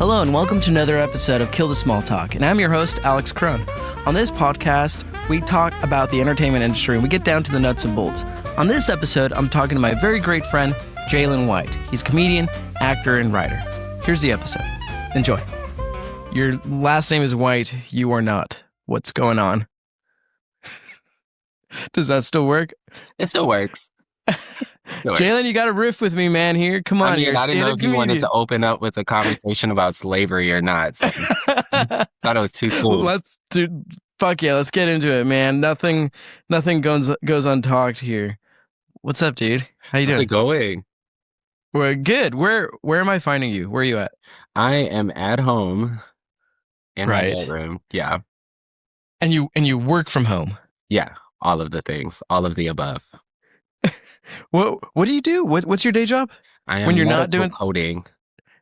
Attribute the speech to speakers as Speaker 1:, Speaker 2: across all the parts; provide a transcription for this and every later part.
Speaker 1: Hello and welcome to another episode of Kill the Small Talk, and I'm your host, Alex Caron. On this podcast, we talk about the entertainment industry and we get down to the nuts and bolts. On this episode, I'm talking to my very great friend, Jaylin White. He's a comedian, actor, and writer. Here's the episode. Enjoy. Your last name is White. You are not. What's going on? Does that still work?
Speaker 2: It still works.
Speaker 1: Jaylin, you got to riff with me, man, here. Come on.
Speaker 2: I didn't know if you wanted to open up with a conversation about slavery or not. So thought it was too cool.
Speaker 1: Fuck yeah, let's get into it, man. Nothing goes untalked here. What's up, dude? How you doing?
Speaker 2: How's it going?
Speaker 1: We're good. Where am I finding you? Where are you at?
Speaker 2: I am at home in my bedroom. Yeah.
Speaker 1: And you work from home?
Speaker 2: Yeah. All of the things. All of the above.
Speaker 1: What do you do? What's your day job?
Speaker 2: I am
Speaker 1: when you're not doing
Speaker 2: coding.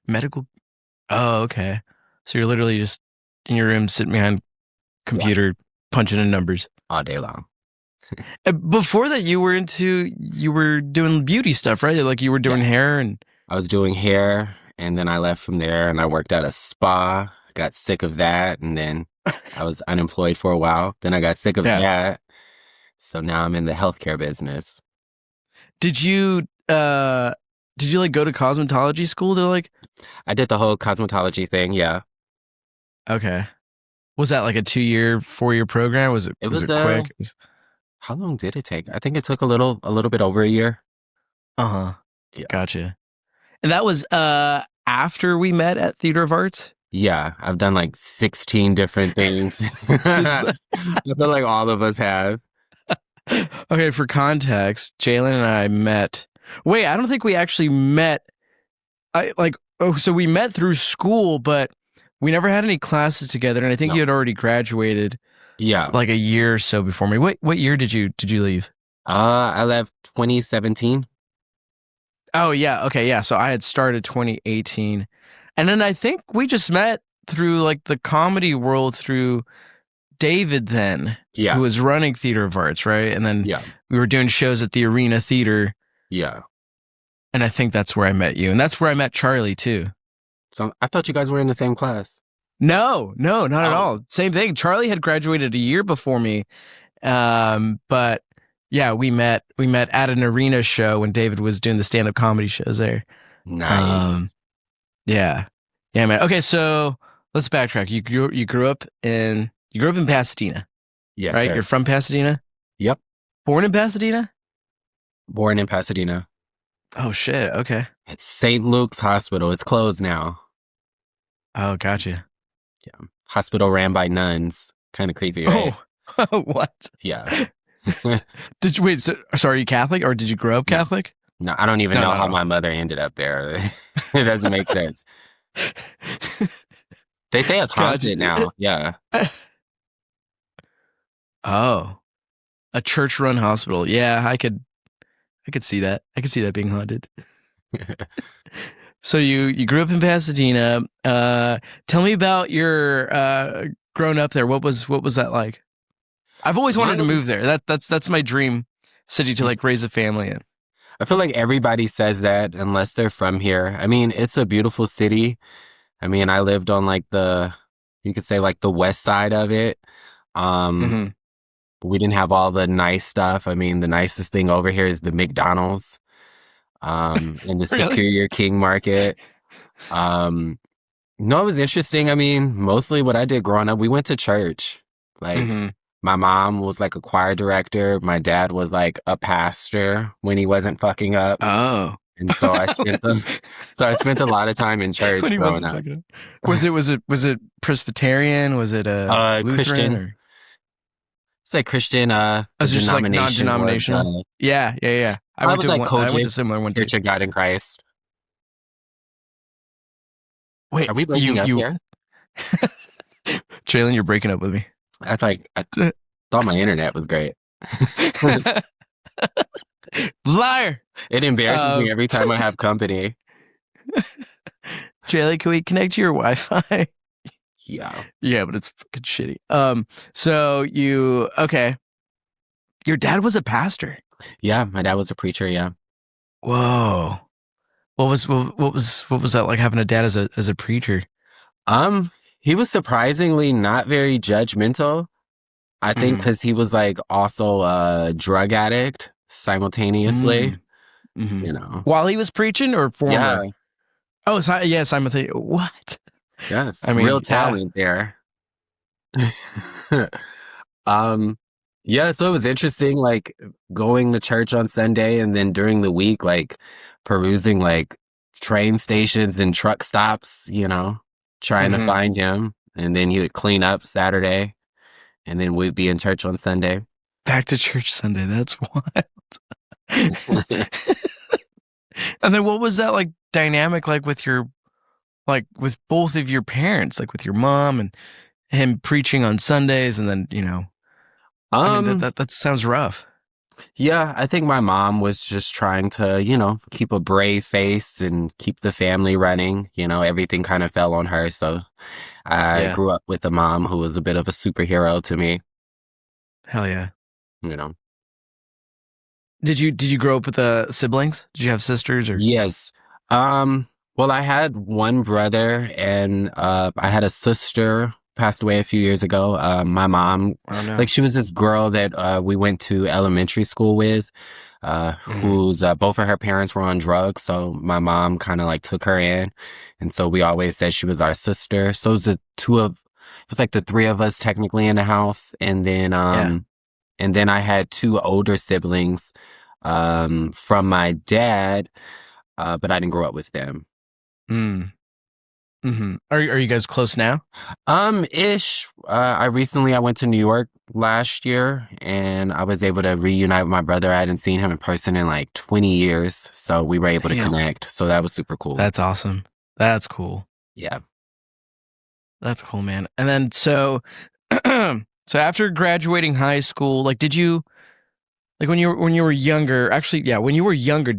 Speaker 1: Medical. Oh, okay. So you're literally just in your room sitting behind computer punching in numbers
Speaker 2: all day long.
Speaker 1: Before that, you were doing beauty stuff, right? Like you were doing hair and
Speaker 2: I was doing hair, and then I left from there and I worked at a spa. Got sick of that, and then I was unemployed for a while. Then I got sick of that. So now I'm in the healthcare business.
Speaker 1: Did you like go to cosmetology school to like?
Speaker 2: I did the whole cosmetology thing. Yeah.
Speaker 1: Okay. Was that like a 2-year, 4-year program? Was it quick?
Speaker 2: How long did it take? I think it took a little bit over a year.
Speaker 1: Uh-huh. Yeah. Gotcha. And that was after we met at Theater of Arts?
Speaker 2: Yeah. I've done like 16 different things. I feel like all of us have.
Speaker 1: Okay, for context, Jaylin and I met. Wait, I don't think we actually met. So we met through school, but we never had any classes together. And I think you had already graduated.
Speaker 2: Yeah,
Speaker 1: like a year or so before me. What year did you leave?
Speaker 2: I left 2017.
Speaker 1: Oh yeah, okay, yeah. So I had started 2018, and then I think we just met through like the comedy world through David then, who was running Theater of Arts, right? And then we were doing shows at the Arena Theater.
Speaker 2: Yeah.
Speaker 1: And I think that's where I met you. And that's where I met Charlie too.
Speaker 2: So I thought you guys were in the same class.
Speaker 1: No, not at all. Same thing. Charlie had graduated a year before me. But yeah, we met at an Arena show when David was doing the stand-up comedy shows there.
Speaker 2: Nice.
Speaker 1: Yeah, man. Okay, so let's backtrack. You grew up in Pasadena.
Speaker 2: Yes,
Speaker 1: right?
Speaker 2: Sir.
Speaker 1: You're from Pasadena?
Speaker 2: Yep.
Speaker 1: Born in Pasadena?
Speaker 2: Born in Pasadena.
Speaker 1: Oh, shit. Okay.
Speaker 2: It's St. Luke's Hospital. It's closed now.
Speaker 1: Oh, gotcha.
Speaker 2: Yeah. Hospital ran by nuns. Kind of creepy, right?
Speaker 1: Oh, what?
Speaker 2: Yeah.
Speaker 1: Did you wait? So, are you Catholic or did you grow up Catholic?
Speaker 2: No, I don't even know how my mother ended up there. It doesn't make sense. They say it's haunted now. Yeah.
Speaker 1: Oh, a church-run hospital. Yeah, I could see that. I could see that being haunted. So you grew up in Pasadena. Tell me about your growing up there. What was that like? I've always wanted to move there. That's my dream city to like raise a family in.
Speaker 2: I feel like everybody says that unless they're from here. I mean, it's a beautiful city. I mean, I lived on like you could say like the west side of it. But we didn't have all the nice stuff. I mean, the nicest thing over here is the McDonald's in the Superior King Market. No, it was interesting. I mean, mostly what I did growing up, we went to church. Like, my mom was like a choir director. My dad was like a pastor when he wasn't fucking up.
Speaker 1: Oh.
Speaker 2: And so I spent a lot of time in church growing up.
Speaker 1: Was it Presbyterian? Was it a Lutheran?
Speaker 2: Christian? It's like Christian,
Speaker 1: was it just like non-denominational? Yeah. I went to a similar one too.
Speaker 2: Church of God in Christ.
Speaker 1: Wait,
Speaker 2: are we breaking up here?
Speaker 1: Jaylin, you're breaking up with me.
Speaker 2: I thought my internet was great.
Speaker 1: Liar!
Speaker 2: It embarrasses me every time I have company.
Speaker 1: Jaylin, can we connect to your Wi-Fi?
Speaker 2: Yeah,
Speaker 1: but it's fucking shitty. So your dad was a pastor.
Speaker 2: Yeah, my dad was a preacher. Yeah.
Speaker 1: Whoa. What was that like having a dad as a preacher?
Speaker 2: Um, he was surprisingly not very judgmental. I think
Speaker 1: Mm-hmm.
Speaker 2: because he was like also a drug addict simultaneously,
Speaker 1: Mm-hmm.
Speaker 2: you know.
Speaker 1: While he was preaching or
Speaker 2: Yeah,
Speaker 1: former? Oh, yes, I'm a thing. What?
Speaker 2: yes,
Speaker 1: I
Speaker 2: real
Speaker 1: mean, yeah.
Speaker 2: talent there. Um, yeah, so it was interesting, like going to church on Sunday and then during the week, like perusing like train stations and truck stops, trying to
Speaker 1: Mm-hmm.
Speaker 2: find him. And then he would clean up Saturday and then we'd be in church on Sunday.
Speaker 1: Back to church Sunday. That's wild. And then what was that like dynamic like with with both of your parents, like with your mom and him preaching on Sundays and then, I mean
Speaker 2: Um,
Speaker 1: that sounds rough.
Speaker 2: yeah, I think my mom was just trying to, keep a brave face and keep the family running. Everything kind of fell on her. So I
Speaker 1: Yeah.
Speaker 2: grew up with a mom who was a bit of a superhero to me,
Speaker 1: Hell yeah.
Speaker 2: you know.
Speaker 1: Did you grow up with siblings? Did you have sisters or
Speaker 2: Yes. Well, I had one brother and I had a sister passed away a few years ago. My mom,
Speaker 1: oh no.
Speaker 2: like she was this girl that we went to elementary school with,
Speaker 1: Mm-hmm.
Speaker 2: whose both of her parents were on drugs, so my mom kind of like took her in, and so we always said she was our sister. So it was like the three of us technically in the house,
Speaker 1: Yeah.
Speaker 2: and then I had two older siblings from my dad, but I didn't grow up with them.
Speaker 1: Mm. Mm-hmm. Are you guys close now?
Speaker 2: Ish. I went to New York last year and I was able to reunite with my brother. I hadn't seen him in person in like 20 years. So we were able to
Speaker 1: Damn.
Speaker 2: connect. So that was super cool.
Speaker 1: That's awesome. That's cool.
Speaker 2: Yeah.
Speaker 1: That's cool, man. And then so after graduating high school, like did you like when you were younger, actually yeah, when you were younger,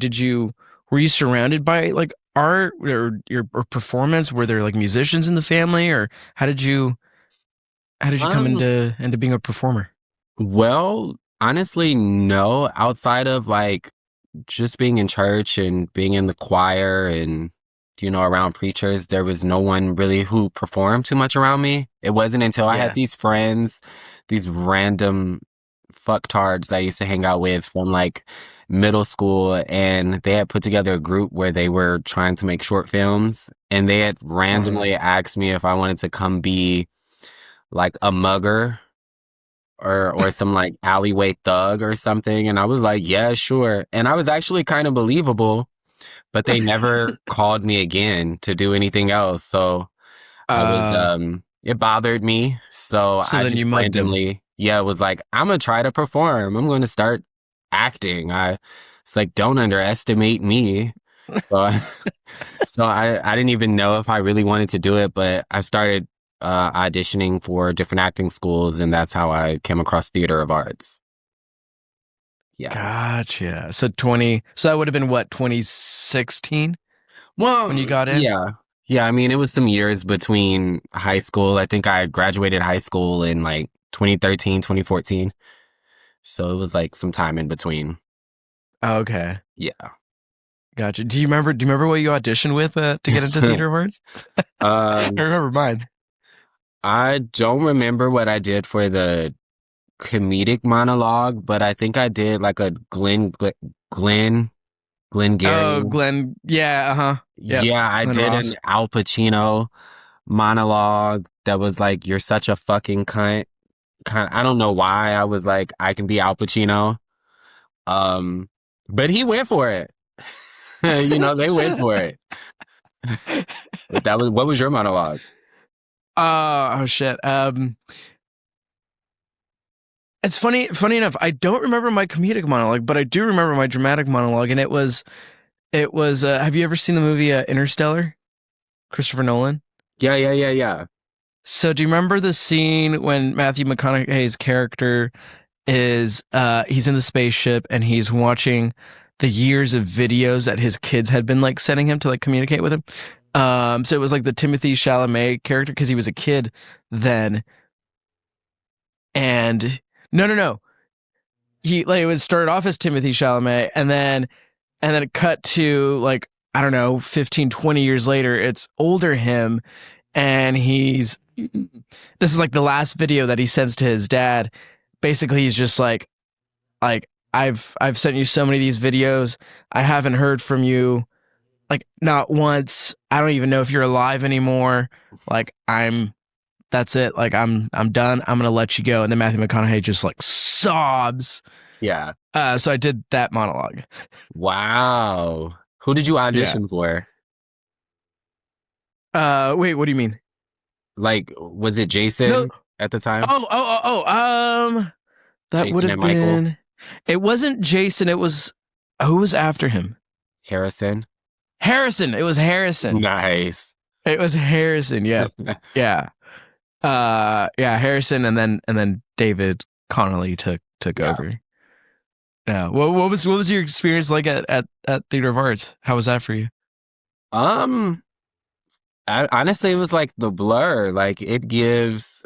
Speaker 1: were you surrounded by like art or performance? Were there like musicians in the family or how did you come
Speaker 2: Um,
Speaker 1: into being a performer?
Speaker 2: well, honestly, no, outside of like just being in church and being in the choir and, around preachers, there was no one really who performed too much around me. It wasn't until I had
Speaker 1: Yeah.
Speaker 2: these friends, these random fucktards I used to hang out with from like middle school, and they had put together a group where they were trying to make short films, and they had
Speaker 1: Uh-huh.
Speaker 2: randomly asked me if I wanted to come be like a mugger or some like alleyway thug or something. And I was like, yeah, sure. And I was actually kind of believable, but they never called me again to do anything else. So
Speaker 1: Uh
Speaker 2: it bothered me. So
Speaker 1: so
Speaker 2: I
Speaker 1: then you
Speaker 2: just
Speaker 1: mugged him.
Speaker 2: randomly, yeah, was like, I'm gonna try to perform. I'm going to start acting. It's like, don't underestimate me. So, so I didn't even know if I really wanted to do it, but I started auditioning for different acting schools, and that's how I came across theater of arts. Yeah.
Speaker 1: Gotcha. So that would have been what, 2016 when you
Speaker 2: Well,
Speaker 1: got in?
Speaker 2: yeah. Yeah, I mean, it was some years between high school. I think I graduated high school in like 2013, 2014. So it was like some time in between.
Speaker 1: Okay.
Speaker 2: Yeah.
Speaker 1: Gotcha. Do you remember what you auditioned with to get into theater of arts? I
Speaker 2: Um,
Speaker 1: remember mine.
Speaker 2: I don't remember what I did for the comedic monologue, but I think I did like a Glenn,
Speaker 1: Oh,
Speaker 2: Gary.
Speaker 1: Glenn. Yeah, uh-huh. Yep.
Speaker 2: Yeah, I
Speaker 1: Glenn
Speaker 2: did an
Speaker 1: Ross.
Speaker 2: Al Pacino monologue that was like, "You're such a fucking cunt." I don't know why I was like, I can be Al Pacino. Um, but he went for it. They went for it. But what was your monologue?
Speaker 1: Oh shit. It's funny enough, I don't remember my comedic monologue, but I do remember my dramatic monologue, and it was have you ever seen the movie Interstellar? Christopher Nolan?
Speaker 2: Yeah, yeah, yeah, yeah.
Speaker 1: So do you remember the scene when Matthew McConaughey's character is he's in the spaceship and he's watching the years of videos that his kids had been like sending him to like communicate with him. So it was like the Timothy Chalamet character because he was a kid then, and no, he like it was started off as Timothy Chalamet, and then it cut to like I don't know 15, 20 years later, it's older him, and this is like the last video that he sends to his dad. Basically, he's just like I've sent you so many of these videos. I haven't heard from you, like, not once. I don't even know if you're alive anymore. Like, that's it. Like, I'm done. I'm gonna let you go. And then Matthew McConaughey just like sobs.
Speaker 2: Yeah.
Speaker 1: So I did that monologue.
Speaker 2: Wow. Who did you audition for?
Speaker 1: Wait, what do you mean?
Speaker 2: Like, was it Jason at the time?
Speaker 1: That would have been. Michael? It wasn't Jason. It was, who was after him?
Speaker 2: Harrison.
Speaker 1: It was Harrison.
Speaker 2: Nice.
Speaker 1: It was Harrison. Yeah. Yeah. Harrison, and then David Connolly took over. Yeah. What was your experience like at Theater of Arts? How was that for you?
Speaker 2: Honestly, it was like the blur. Like, it gives.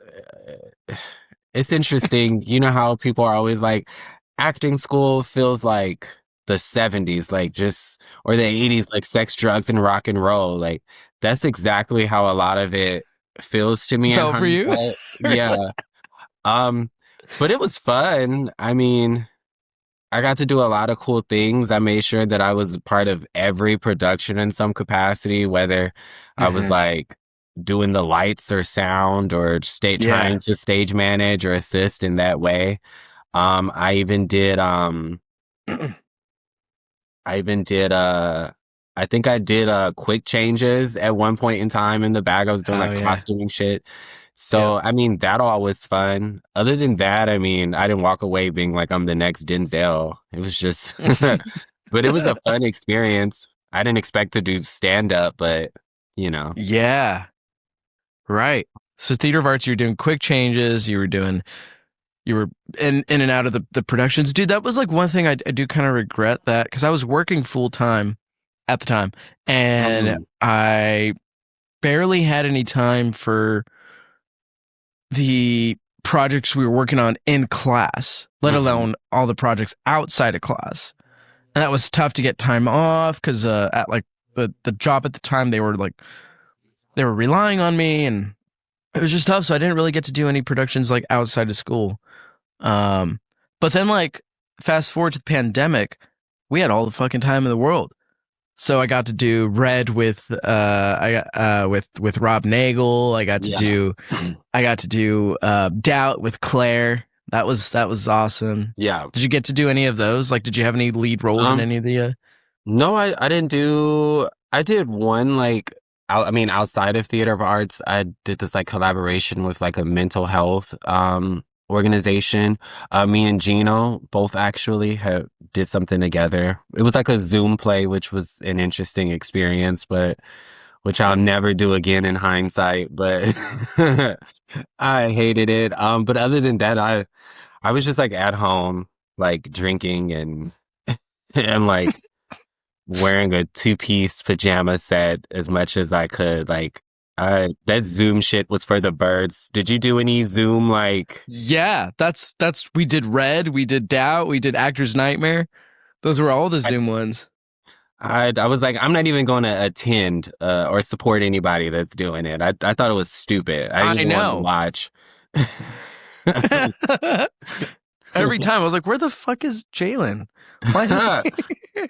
Speaker 2: It's interesting. You know how people are always like, acting school feels like the 70s, like just, or the 80s, like sex, drugs, and rock and roll. Like, that's exactly how a lot of it feels to me.
Speaker 1: So for you?
Speaker 2: Yeah. But it was fun. I mean, I got to do a lot of cool things. I made sure that I was part of every production in some capacity, whether I was like doing the lights or sound or trying to stage manage or assist in that way. I even did I think I did quick changes at one point in time in the bag. I was doing costuming shit. So, I mean, that all was fun. Other than that, I mean, I didn't walk away being like, I'm the next Denzel. It was just, but it was a fun experience. I didn't expect to do stand-up, but, you know.
Speaker 1: Yeah. Right. So Theater of Arts, you were doing quick changes. You were in and out of the productions. Dude, that was like one thing I do kind of regret that, because I was working full-time at the time, and I barely had any time for the projects we were working on in class, let alone all the projects outside of class. And that was tough to get time off, because at like the job at the time, they were relying on me, and it was just tough. So I didn't really get to do any productions like outside of school. But then, like, fast forward to the pandemic, we had all the fucking time in the world. So I got to do Red with Rob Nagel. I got to do Doubt with Claire. That was awesome.
Speaker 2: Yeah.
Speaker 1: Did you get to do any of those? Like, did you have any lead roles in any of the?
Speaker 2: No, I didn't do. I did one, like, outside of Theater of Arts, I did this like collaboration with like a mental health organization. Me and Gino both actually did something together. It was like a Zoom play, which was an interesting experience, but which I'll never do again in hindsight. But I hated it. But other than that, I was just like at home, like drinking and like wearing a 2-piece pajama set as much as I could. Like, that Zoom shit was for the birds. Did you do any Zoom, like?
Speaker 1: Yeah, that's we did Red, we did Doubt, we did Actor's Nightmare. Those were all the Zoom ones.
Speaker 2: I was like, I'm not even going to attend or support anybody that's doing it. I thought it was stupid. I didn't want to watch.
Speaker 1: Every time I was like, where the fuck is Jaylin? Why is he?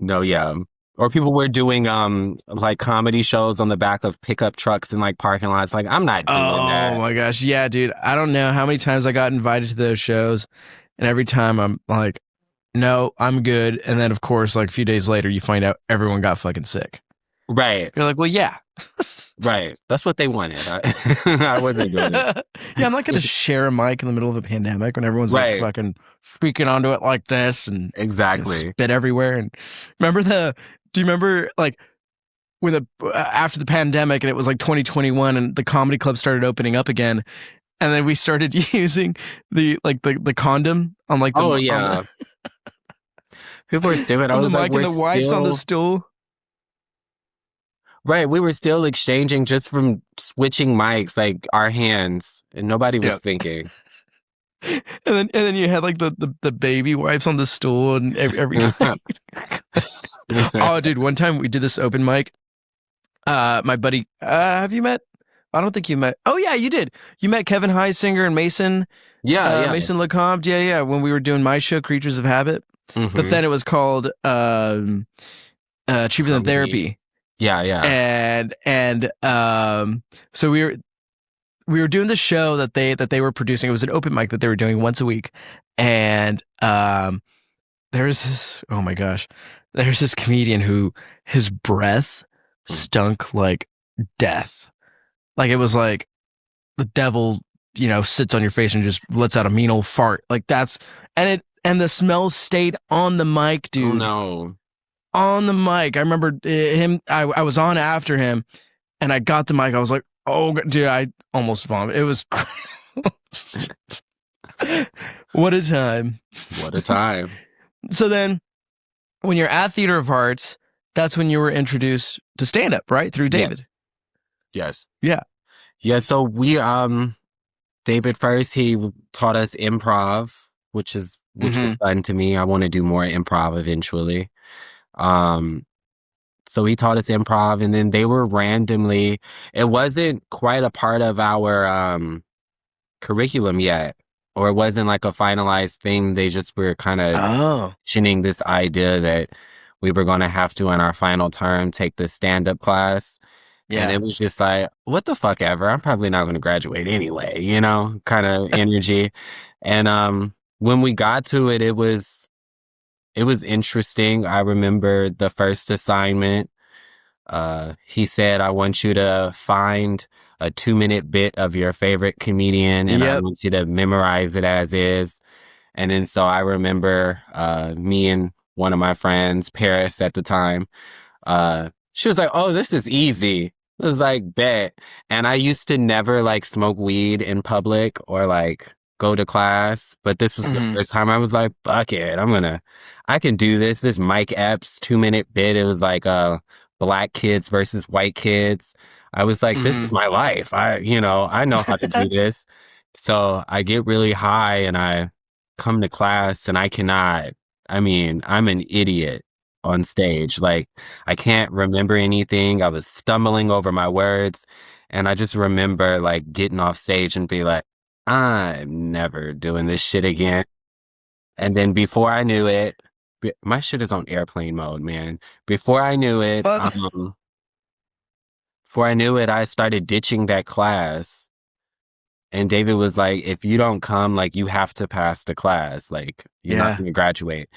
Speaker 2: No, yeah. Or people were doing like comedy shows on the back of pickup trucks in like parking lots. Like, I'm not doing that.
Speaker 1: Oh my gosh. Yeah, dude. I don't know how many times I got invited to those shows, and every time I'm like, no, I'm good. And then, of course, like a few days later, you find out everyone got fucking sick.
Speaker 2: Right.
Speaker 1: You're like, well, yeah.
Speaker 2: Right. That's what they wanted. I wasn't doing it.
Speaker 1: Yeah, I'm not going to share a mic in the middle of a pandemic when everyone's like fucking speaking onto it like this and spit everywhere. And do you remember like when after the pandemic and it was like 2021 and the comedy club started opening up again, and then we started using the condom on like the
Speaker 2: people were stupid. I was
Speaker 1: the mic and the wipes on the stool.
Speaker 2: Right, we were still exchanging just from switching mics, like our hands, and nobody was thinking.
Speaker 1: And then you had like the baby wipes on the stool and every time. Oh, dude, one time we did this open mic. My buddy, have you met? I don't think you met. Oh yeah, you did. You met Kevin Heisinger and
Speaker 2: Yeah, yeah.
Speaker 1: Mason Lecomte. Yeah, yeah. When we were doing my show, Creatures of Habit, but
Speaker 2: Mm-hmm.
Speaker 1: then it was called Cheaper Than
Speaker 2: Comedy.
Speaker 1: Therapy,
Speaker 2: Yeah, yeah.
Speaker 1: and so we were doing the show that they were producing. It was an open mic that they were doing once a week, and there's this. Oh my gosh, there's this comedian who his breath stunk like death. Like it was like the devil, sits on your face and just lets out a mean old fart. Like and the smell stayed on the mic,
Speaker 2: Oh
Speaker 1: dude.
Speaker 2: no.
Speaker 1: On the mic. I remember him. I was on after him, and I got the mic. I was like, oh, dude, I almost vomited. It was. What a time.
Speaker 2: What a time.
Speaker 1: So then, when you're at Theater of Hearts, that's when you were introduced to stand up, right? Through David.
Speaker 2: Yes.
Speaker 1: Yeah.
Speaker 2: Yeah, so we David first, he taught us improv, which was fun to me. I want to do more improv eventually. So he taught us improv, and then they were randomly, it wasn't quite a part of our curriculum yet, or it wasn't like a finalized thing. They just were kind of mentioning this idea that we were going to have to, in our final term, take this stand-up class. Yeah. And it was just like, what the fuck ever. I'm probably not going to graduate anyway, kind of energy. And when we got to it, it was interesting. I remember the first assignment. He said, I want you to find a 2-minute bit of your favorite comedian, and I want you to memorize it as is. And then so I remember me and one of my friends, Paris at the time, she was like, oh, this is easy. It was like, bet. And I used to never like smoke weed in public or like go to class. But this was the first time I was like, fuck it. I can do this. This Mike Epps 2-minute bit. It was like black kids versus white kids. I was like, this is my life. I know how to do this. So I get really high and I come to class and I'm an idiot on stage. Like, I can't remember anything. I was stumbling over my words. And I just remember like getting off stage and be like, I'm never doing this shit again. And then before I knew it, my shit is on airplane mode, man. Before I knew it, I started ditching that class. And David was like, if you don't come, like, you have to pass the class. Like, you're not going to graduate.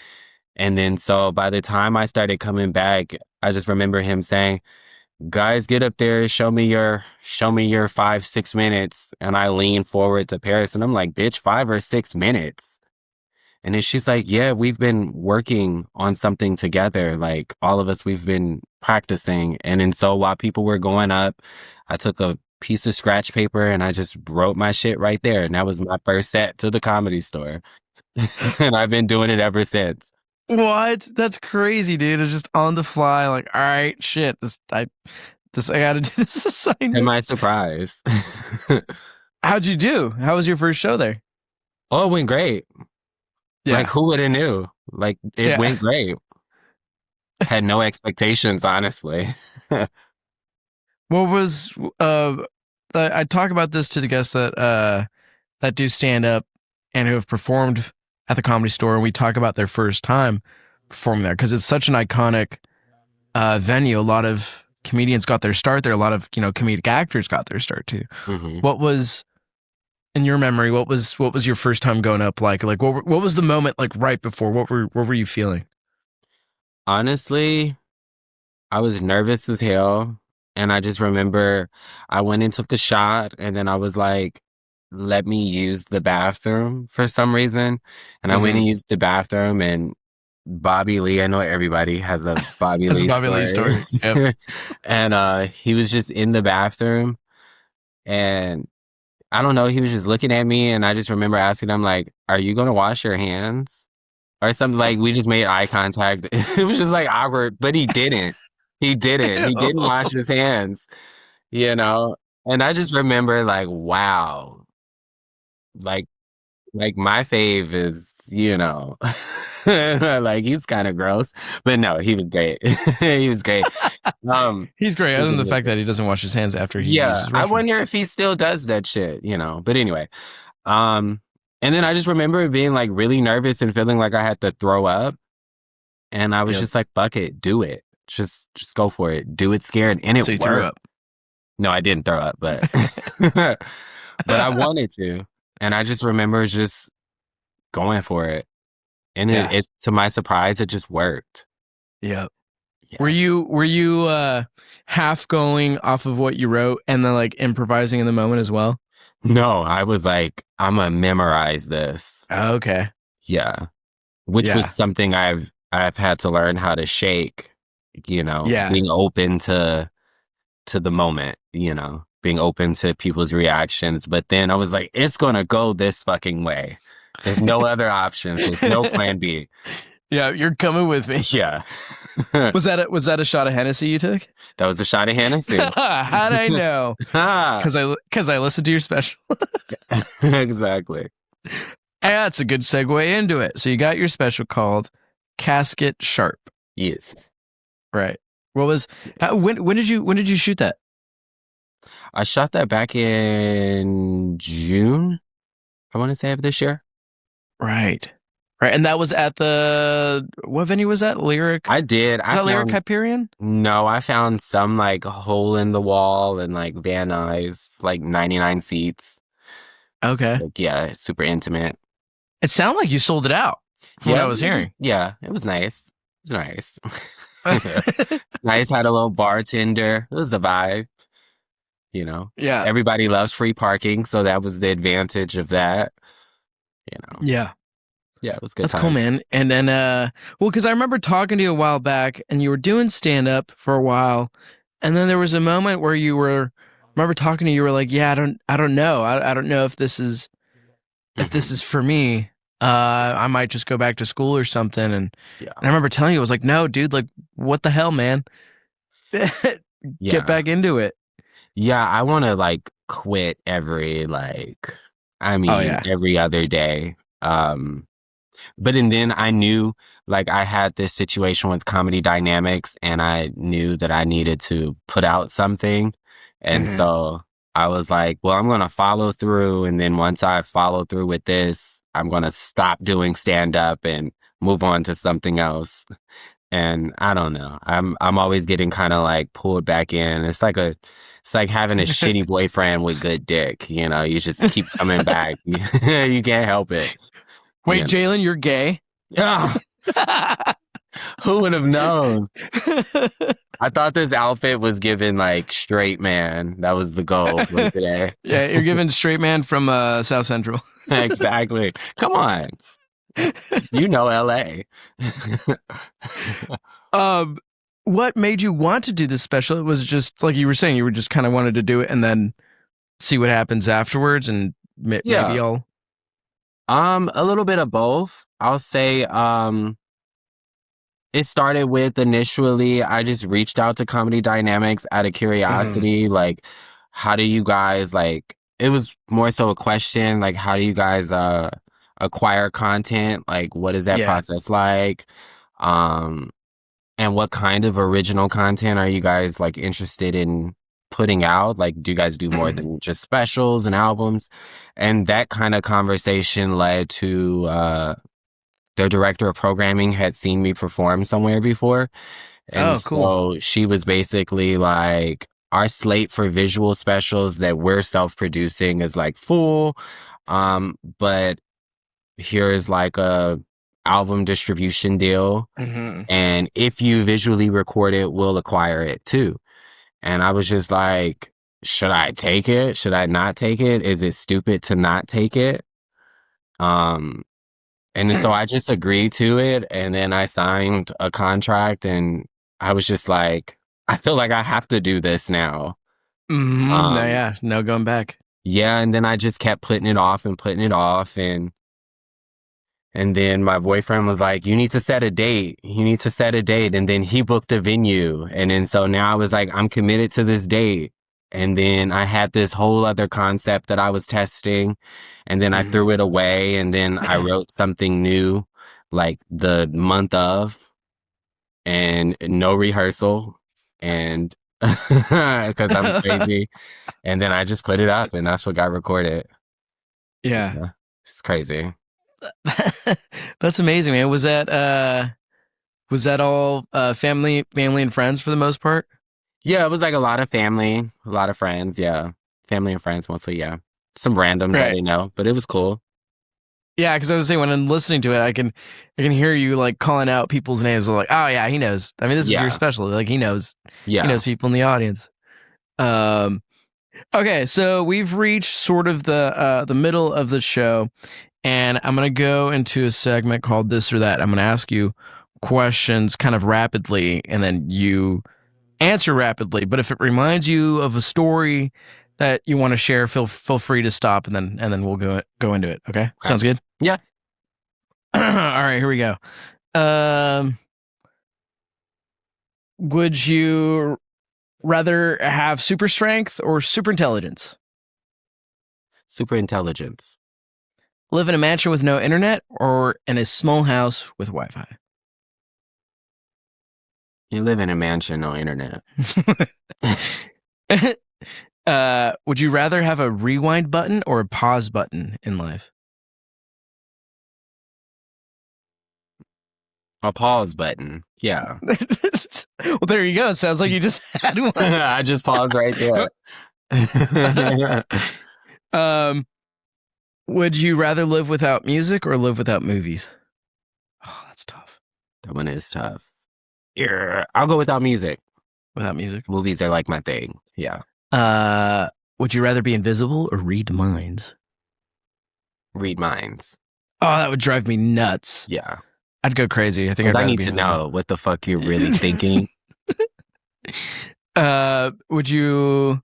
Speaker 2: And then so by the time I started coming back, I just remember him saying, guys, get up there, show me your 5-6 minutes. And I lean forward to Paris and I'm like, bitch, 5 or 6 minutes. And then she's like, yeah, we've been working on something together. Like, all of us, we've been practicing. And then so while people were going up, I took a piece of scratch paper and I just wrote my shit right there. And that was my first set to the Comedy Store. And I've been doing it ever since.
Speaker 1: What? That's crazy, dude. It's just on the fly. Like, all right, shit. I got to do this assignment.
Speaker 2: Am I surprised?
Speaker 1: How'd you do? How was your first show there?
Speaker 2: Oh, it went great.
Speaker 1: Yeah.
Speaker 2: Like, who would have knew? Like, it went great. Had no expectations, honestly.
Speaker 1: What was I talk about this to the guests that do stand up and who have performed at the Comedy Store, and we talk about their first time performing there because it's such an iconic venue. A lot of comedians got their start there. A lot of comedic actors got their start too. What was, in your memory, what was your first time going up like? Like what was the moment like right before? What were you feeling?
Speaker 2: Honestly, I was nervous as hell, and I just remember I went and took a shot, and then I was like, let me use the bathroom for some reason. And I went and used the bathroom, and Bobby Lee, I know everybody has a Bobby Lee story.
Speaker 1: Yep.
Speaker 2: And he was just in the bathroom, and I don't know, he was just looking at me, and I just remember asking him, like, are you going to wash your hands? Or something. Like, we just made eye contact. It was just like awkward, but he didn't. He didn't wash his hands, And I just remember like, wow. Like my fave is, Like, he's kind of gross. But no, he was great. He was great.
Speaker 1: He's great, other than the fact that he doesn't wash his hands after he uses
Speaker 2: I
Speaker 1: restroom.
Speaker 2: wonder if he still does that shit, you know. But anyway, and then I just remember being like really nervous and feeling like I had to throw up, and I was just like, "Fuck it, do it, just go for it, do it scared," and it
Speaker 1: so you
Speaker 2: worked.
Speaker 1: threw up.
Speaker 2: No, I didn't throw up, but but I wanted to, and I just remember just going for it, and it to my surprise, it just worked.
Speaker 1: Yeah. Were you half going off of what you wrote and then like improvising in the moment as well?
Speaker 2: No, I was like, I'm gonna memorize this.
Speaker 1: Oh, okay.
Speaker 2: Yeah. Which was something I've had to learn how to shake, you know, being open to the moment, you know, being open to people's reactions. But then I was like, it's gonna go this fucking way. There's no other options. There's no plan B.
Speaker 1: Yeah, you're coming with me.
Speaker 2: Yeah.
Speaker 1: Was that a shot of Hennessy you took?
Speaker 2: That was a shot of Hennessy.
Speaker 1: How'd I know? Because I listened to your special.
Speaker 2: Exactly.
Speaker 1: That's a good segue into it. So you got your special called Casket Sharp.
Speaker 2: Yes.
Speaker 1: Right. What was when did you shoot that?
Speaker 2: I shot that back in June, I want to say, of this year.
Speaker 1: Right. Right. And that was at what venue was that? Lyric?
Speaker 2: I did.
Speaker 1: Lyric Hyperion?
Speaker 2: No, I found some like hole in the wall and like Van Nuys, like 99 seats.
Speaker 1: Okay.
Speaker 2: Like, yeah, super intimate.
Speaker 1: It sounded like you sold it out from what I was hearing.
Speaker 2: It was nice. It was nice. Nice, had a little bartender. It was a vibe, you know?
Speaker 1: Yeah.
Speaker 2: Everybody loves free parking, so that was the advantage of that, you know?
Speaker 1: Yeah.
Speaker 2: Yeah, it was good.
Speaker 1: That's cool, man. And then, well, because I remember talking to you a while back, and you were doing stand up for a while, and then there was a moment where you were like, "Yeah, I don't know. I don't know if this is for me. I might just go back to school or something." And I remember telling you, I was like, "No, dude, like, what the hell, man? Get back into it."
Speaker 2: Yeah, I want to like quit every every other day. But and then I knew like I had this situation with Comedy Dynamics, and I knew that I needed to put out something. And so I was like, well, I'm going to follow through. And then once I follow through with this, I'm going to stop doing stand up and move on to something else. And I don't know. I'm always getting kind of like pulled back in. It's like having a shitty boyfriend with good dick. You know, you just keep coming back. You can't help it.
Speaker 1: Wait, Jaylin, you're gay?
Speaker 2: Yeah. Who would have known? I thought this outfit was given like straight man. That was the goal for today.
Speaker 1: Yeah, you're giving straight man from South Central.
Speaker 2: Exactly. Come on. You know LA.
Speaker 1: What made you want to do this special? It was just like you were saying, you were just kind of wanted to do it and then see what happens afterwards, and maybe I'll...
Speaker 2: A little bit of both. I'll say, it started with initially, I just reached out to Comedy Dynamics out of curiosity. Like, how do you guys, like, it was more so a question, like, how do you guys, acquire content? Like, what is that process like? And what kind of original content are you guys, like, interested in putting out? Like, do you guys do more than just specials and albums? And that kind of conversation led to their director of programming had seen me perform somewhere before. And so she was basically like, our slate for visual specials that we're self-producing is like full, but here's like a album distribution deal, and if you visually record it, we'll acquire it too. And I was just like, should I take it? Should I not take it? Is it stupid to not take it? And so I just agreed to it, and then I signed a contract, and I was just like, I feel like I have to do this now.
Speaker 1: No going back.
Speaker 2: Yeah, and then I just kept putting it off, and then my boyfriend was like, you need to set a date. And then he booked a venue. And then so now I was like, I'm committed to this date. And then I had this whole other concept that I was testing. And then I threw it away. And then I wrote something new. like the month of, and no rehearsal, and because I'm crazy, and then I just put it up, and that's what got recorded.
Speaker 1: Yeah.
Speaker 2: Yeah, it's crazy.
Speaker 1: That's amazing, man. Was that all family and friends for the most part?
Speaker 2: Yeah, it was like a lot of family, a lot of friends. Yeah, family and friends mostly. Yeah, some randoms I
Speaker 1: Right.
Speaker 2: didn't know, but it was cool.
Speaker 1: Yeah, because I was saying when I'm listening to it, I can hear you like calling out people's names. I'm like, oh yeah, he knows. I mean, this is your
Speaker 2: Yeah,
Speaker 1: special. Like he knows. He
Speaker 2: yeah.
Speaker 1: knows people in the audience. Okay, so we've reached sort of the middle of the show, and I'm gonna go into a segment called This or That. I'm gonna ask you questions kind of rapidly, and then you answer rapidly. But if it reminds you of a story that you want to share, feel free to stop, and then we'll go into it. Okay, sounds good.
Speaker 2: Yeah.
Speaker 1: All right, here we go. Would you rather have super strength or super intelligence?
Speaker 2: Super intelligence.
Speaker 1: Live in a mansion with no internet or in a small house with Wi-Fi?
Speaker 2: You live in a mansion, no internet.
Speaker 1: Would you rather have a rewind button or a pause button in life?
Speaker 2: A pause button. Yeah.
Speaker 1: Well, there you go. Sounds like you just had one.
Speaker 2: I just paused right there.
Speaker 1: Would you rather live without music or live without movies? Oh, that's tough.
Speaker 2: That one is tough. Yeah, I'll go without music.
Speaker 1: Without music?
Speaker 2: Movies are like my thing. Yeah.
Speaker 1: Would you rather be invisible or read minds?
Speaker 2: Read minds.
Speaker 1: Oh, that would drive me nuts.
Speaker 2: Yeah.
Speaker 1: I'd go crazy. I think I'd
Speaker 2: I need
Speaker 1: be
Speaker 2: to
Speaker 1: invisible.
Speaker 2: know what the fuck you're really thinking.
Speaker 1: Would you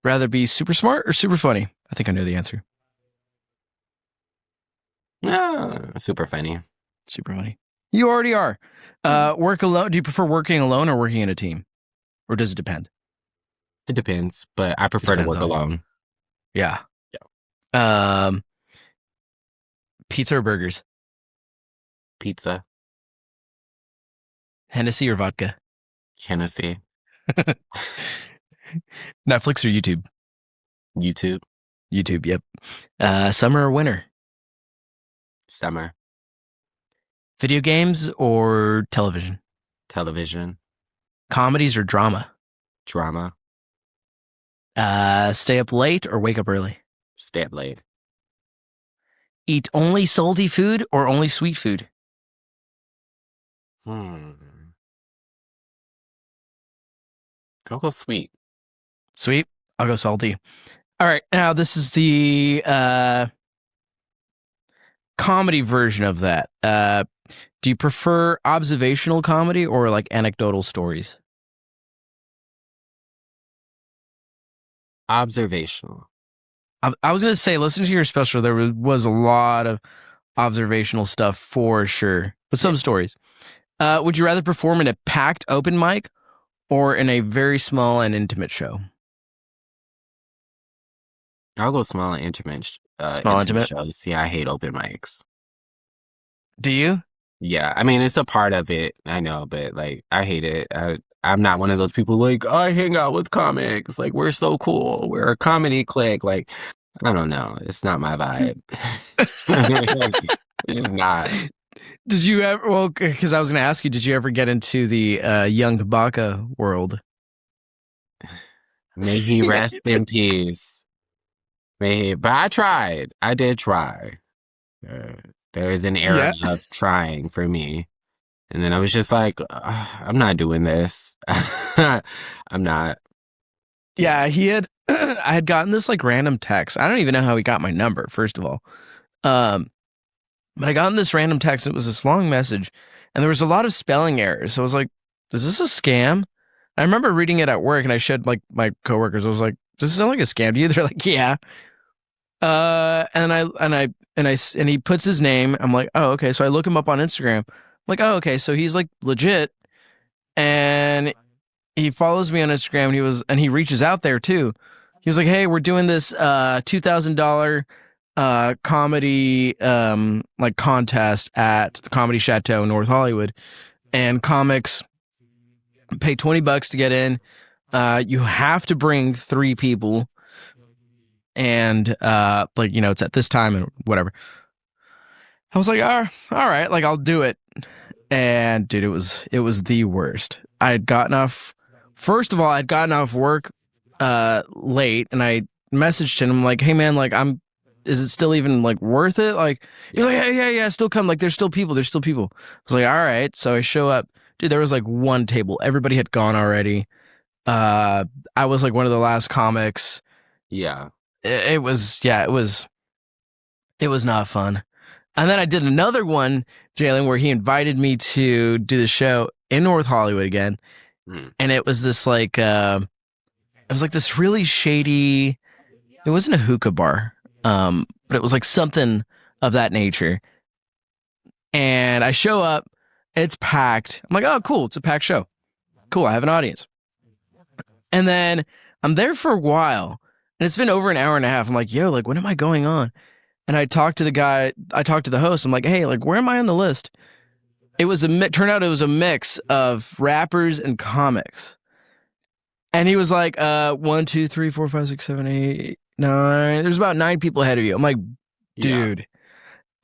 Speaker 1: rather be super smart or super funny? I think I know the answer.
Speaker 2: Super funny.
Speaker 1: Super funny. You already are. Work alone. Do you prefer working alone or working in a team? Or does it depend?
Speaker 2: It depends, but I prefer to work alone.
Speaker 1: Yeah.
Speaker 2: Yeah.
Speaker 1: Pizza or burgers?
Speaker 2: Pizza.
Speaker 1: Hennessy or vodka?
Speaker 2: Hennessy.
Speaker 1: Netflix or YouTube?
Speaker 2: YouTube.
Speaker 1: YouTube, yep. Summer or winter?
Speaker 2: Summer.
Speaker 1: Video games or television?
Speaker 2: Television.
Speaker 1: Comedies or drama?
Speaker 2: Drama.
Speaker 1: Stay up late or wake up early?
Speaker 2: Stay up late.
Speaker 1: Eat only salty food or only sweet food?
Speaker 2: I'll go sweet.
Speaker 1: Sweet? I'll go salty. All right, now this is the comedy version of that. Do you prefer observational comedy or like anecdotal stories?
Speaker 2: Observational.
Speaker 1: I was going to say, listen to your special. There was a lot of observational stuff for sure, but some stories. Would you rather perform in a packed open mic or in a very small and intimate show?
Speaker 2: I'll go small and intimate.
Speaker 1: Intimate
Speaker 2: shows. Yeah, I hate open mics.
Speaker 1: Do you?
Speaker 2: Yeah, I mean, it's a part of it. I know, but like, I hate it. I'm not one of those people like, I hang out with comics. Like, we're so cool. We're a comedy clique. Like, I don't know. It's not my vibe. It's just not.
Speaker 1: Did you ever, well, because I was going to ask you, did you ever get into the young Baka world?
Speaker 2: May he rest in peace. But I tried. I did try. There is an era of trying for me. And then I was just like, I'm not doing this. I'm not.
Speaker 1: Yeah, he had, I had gotten this like random text. I don't even know how he got my number, first of all. But I got in this random text. It was this long message, and there was a lot of spelling errors. So I was like, is this a scam? I remember reading it at work, and I showed like my coworkers. I was like, does this sound like a scam to you? They're like, yeah. And he puts his name. I'm like, oh, okay. So I look him up on Instagram. I'm like, oh, okay. So he's like legit, and he follows me on Instagram. And he reaches out there too. He was like, hey, we're doing this $2,000 comedy like contest at the Comedy Chateau in North Hollywood, and comics pay $20 to get in. You have to bring 3 people, and like, you know, it's at this time and whatever. I was like, all right, like I'll do it. And dude, it was the worst. I had gotten off. First of all, I'd gotten off work late, and I messaged him like, "Hey man, like is it still even like worth it?" Like he's like, yeah, still come. Like there's still people. I was like, all right. So I show up, dude. There was like one table. Everybody had gone already. I was like one of the last comics.
Speaker 2: Yeah.
Speaker 1: It was not fun. And then I did another one, Jaylin, where he invited me to do the show in North Hollywood again. And it was this like, it was like this really shady, it wasn't a hookah bar, but it was like something of that nature. And I show up, it's packed. I'm like, oh, cool, it's a packed show. Cool, I have an audience. And then I'm there for a while, and it's been over an hour and a half. I'm like, yo, like, when am I going on? And I talked to the host. I'm like, hey, like, where am I on the list? It was turned out it was a mix of rappers and comics. And he was like, 1, 2, 3, 4, 5, 6, 7, 8, 9. There's about 9 people ahead of you. I'm like, dude,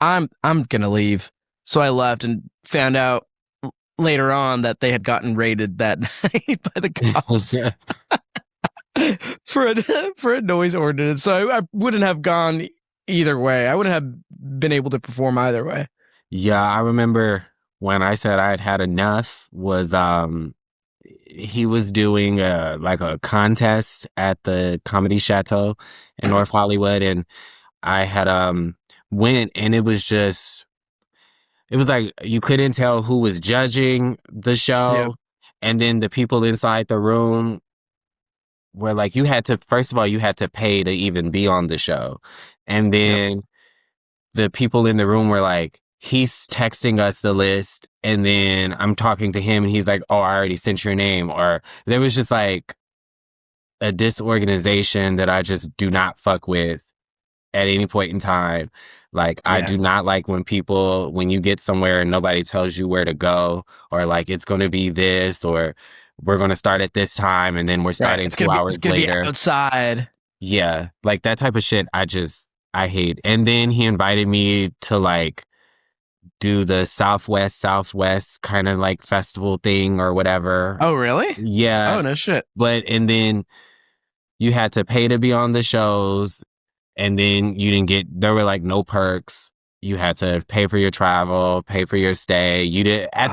Speaker 1: I'm gonna leave. So I left and found out later on that they had gotten raided that night by the cops for a noise ordinance. So I wouldn't have gone either way. I wouldn't have been able to perform either way.
Speaker 2: Yeah, I remember when I said I had had enough was he was doing like a contest at the Comedy Chateau in North Hollywood, and I had went, and it was like you couldn't tell who was judging the show.
Speaker 1: Yep.
Speaker 2: And then the people inside the room were like, first of all, you had to pay to even be on the show. And then the people in the room were like, he's texting us the list, and then I'm talking to him, and he's like, oh, I already sent your name. Or there was just like a disorganization that I just do not fuck with at any point in time. Like, I do not like when you get somewhere and nobody tells you where to go, or like, it's going to be this, or we're going to start at this time, and then we're starting 2 hours later.
Speaker 1: Be outside.
Speaker 2: Yeah. Like that type of shit, I hate. And then he invited me to like do the Southwest kind of like festival thing or whatever.
Speaker 1: Oh, really?
Speaker 2: Yeah.
Speaker 1: Oh, no shit.
Speaker 2: And then you had to pay to be on the shows, and then there were like no perks. You had to pay for your travel, pay for your stay. At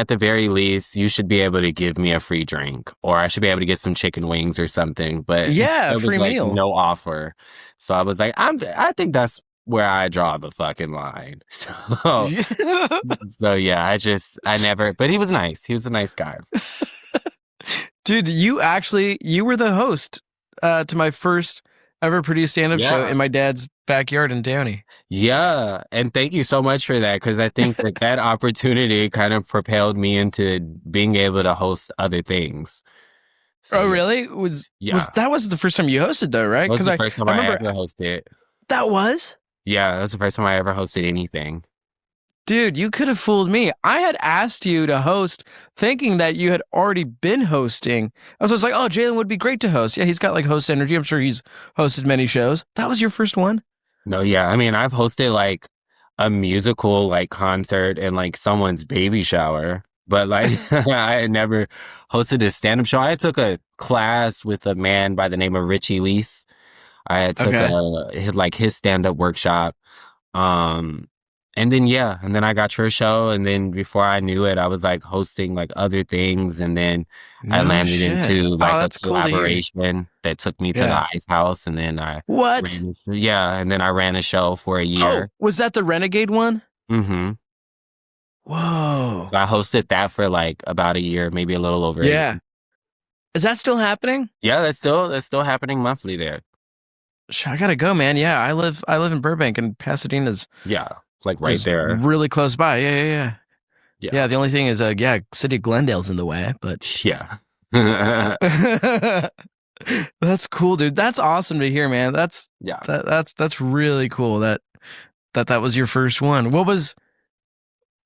Speaker 2: the very least, you should be able to give me a free drink, or I should be able to get some chicken wings or something. But
Speaker 1: yeah, free meal.
Speaker 2: No offer. So I was like, I think that's where I draw the fucking line. So yeah, but he was nice. He was a nice guy.
Speaker 1: Dude, you were the host to my first ever produced stand-up show in my dad's backyard in Downey.
Speaker 2: Yeah, and thank you so much for that, because I think that opportunity kind of propelled me into being able to host other things. So,
Speaker 1: oh, really? That wasn't the first time you hosted, though, right?
Speaker 2: That was the first time I ever hosted.
Speaker 1: That was?
Speaker 2: Yeah, that was the first time I ever hosted anything.
Speaker 1: Dude, you could have fooled me. I had asked you to host thinking that you had already been hosting. I was like, oh, Jaylin would be great to host. Yeah, he's got like host energy. I'm sure he's hosted many shows. That was your first one?
Speaker 2: No, yeah. I mean, I've hosted like a musical like concert and like someone's baby shower, but like I had never hosted a stand-up show. I took a class with a man by the name of Richie Lease. I took his stand-up workshop. And then I got your show, and then before I knew it, I was like hosting like other things, and then I landed into like a collaboration that took me to the Ice House, and then I ran a show for a year.
Speaker 1: Oh, was that the Renegade one?
Speaker 2: Mm-hmm.
Speaker 1: Whoa!
Speaker 2: So I hosted that for like about a year, maybe a little over.
Speaker 1: Yeah. Is that still happening?
Speaker 2: Yeah, that's still happening monthly there.
Speaker 1: I gotta go, man. Yeah, I live in Burbank, and Pasadena's
Speaker 2: like right there,
Speaker 1: really close by. Yeah. The only thing is, City of Glendale's in the way, but
Speaker 2: yeah.
Speaker 1: That's cool, dude. That's awesome to hear, man.
Speaker 2: Yeah.
Speaker 1: That's really cool that was your first one. What was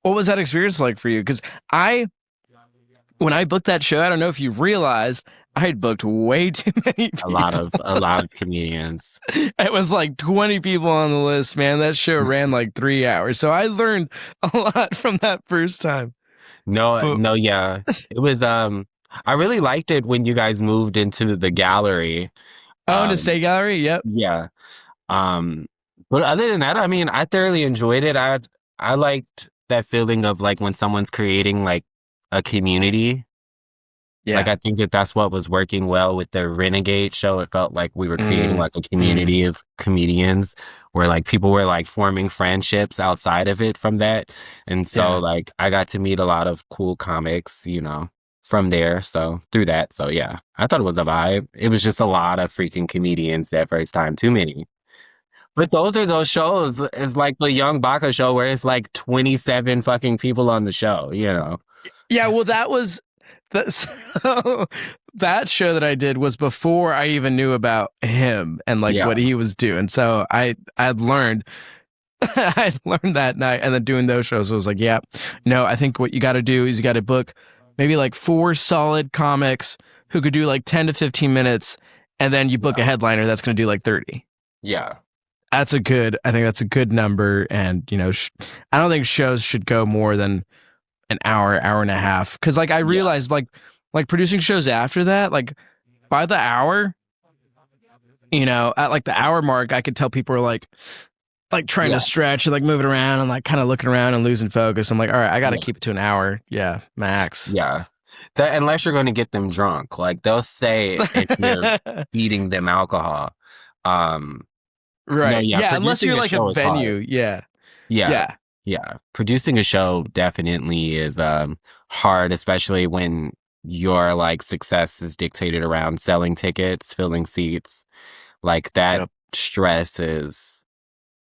Speaker 1: that experience like for you? Because when I booked that show, I don't know if you realized I had booked way too many people.
Speaker 2: A lot of comedians.
Speaker 1: It was like 20 people on the list, man. That show ran like 3 hours. So I learned a lot from that first time.
Speaker 2: No, yeah. It was I really liked it when you guys moved into the gallery.
Speaker 1: Oh, in the State Gallery? Yep.
Speaker 2: Yeah. But other than that, I mean, I thoroughly enjoyed it. I liked that feeling of like when someone's creating like a community.
Speaker 1: Yeah.
Speaker 2: Like, I think that's what was working well with the Renegade show. It felt like we were creating like a community of comedians where like people were like forming friendships outside of it from that. And so like I got to meet a lot of cool comics, you know, from there. So through that. So yeah, I thought it was a vibe. It was just a lot of freaking comedians that first time. Too many. But those are those shows. It's like the Young Baka show where it's like 27 fucking people on the show, you know?
Speaker 1: Yeah, well, so that show that I did was before I even knew about him and like what he was doing. So I'd learned I'd learned that night, and then doing those shows, I was like, yeah, no, I think what you got to do is you got to book maybe like 4 solid comics who could do like 10 to 15 minutes, and then you book a headliner that's going to do like 30.
Speaker 2: Yeah.
Speaker 1: I think that's a good number. And, you know, I don't think shows should go more than an hour, hour and a half. Cause like I realized like producing shows after that, like by the hour, you know, at like the hour mark, I could tell people were like trying to stretch and like moving around and like kind of looking around and losing focus. I'm like, all right, I got to keep it to an hour. Yeah. Max.
Speaker 2: Yeah. That, unless you're going to get them drunk, like they'll stay if you're feeding them alcohol.
Speaker 1: Right.
Speaker 2: No,
Speaker 1: yeah. Unless you're like a venue.
Speaker 2: Hard.
Speaker 1: Yeah.
Speaker 2: Yeah. Producing a show definitely is hard, especially when your like success is dictated around selling tickets, filling seats. Like that stress is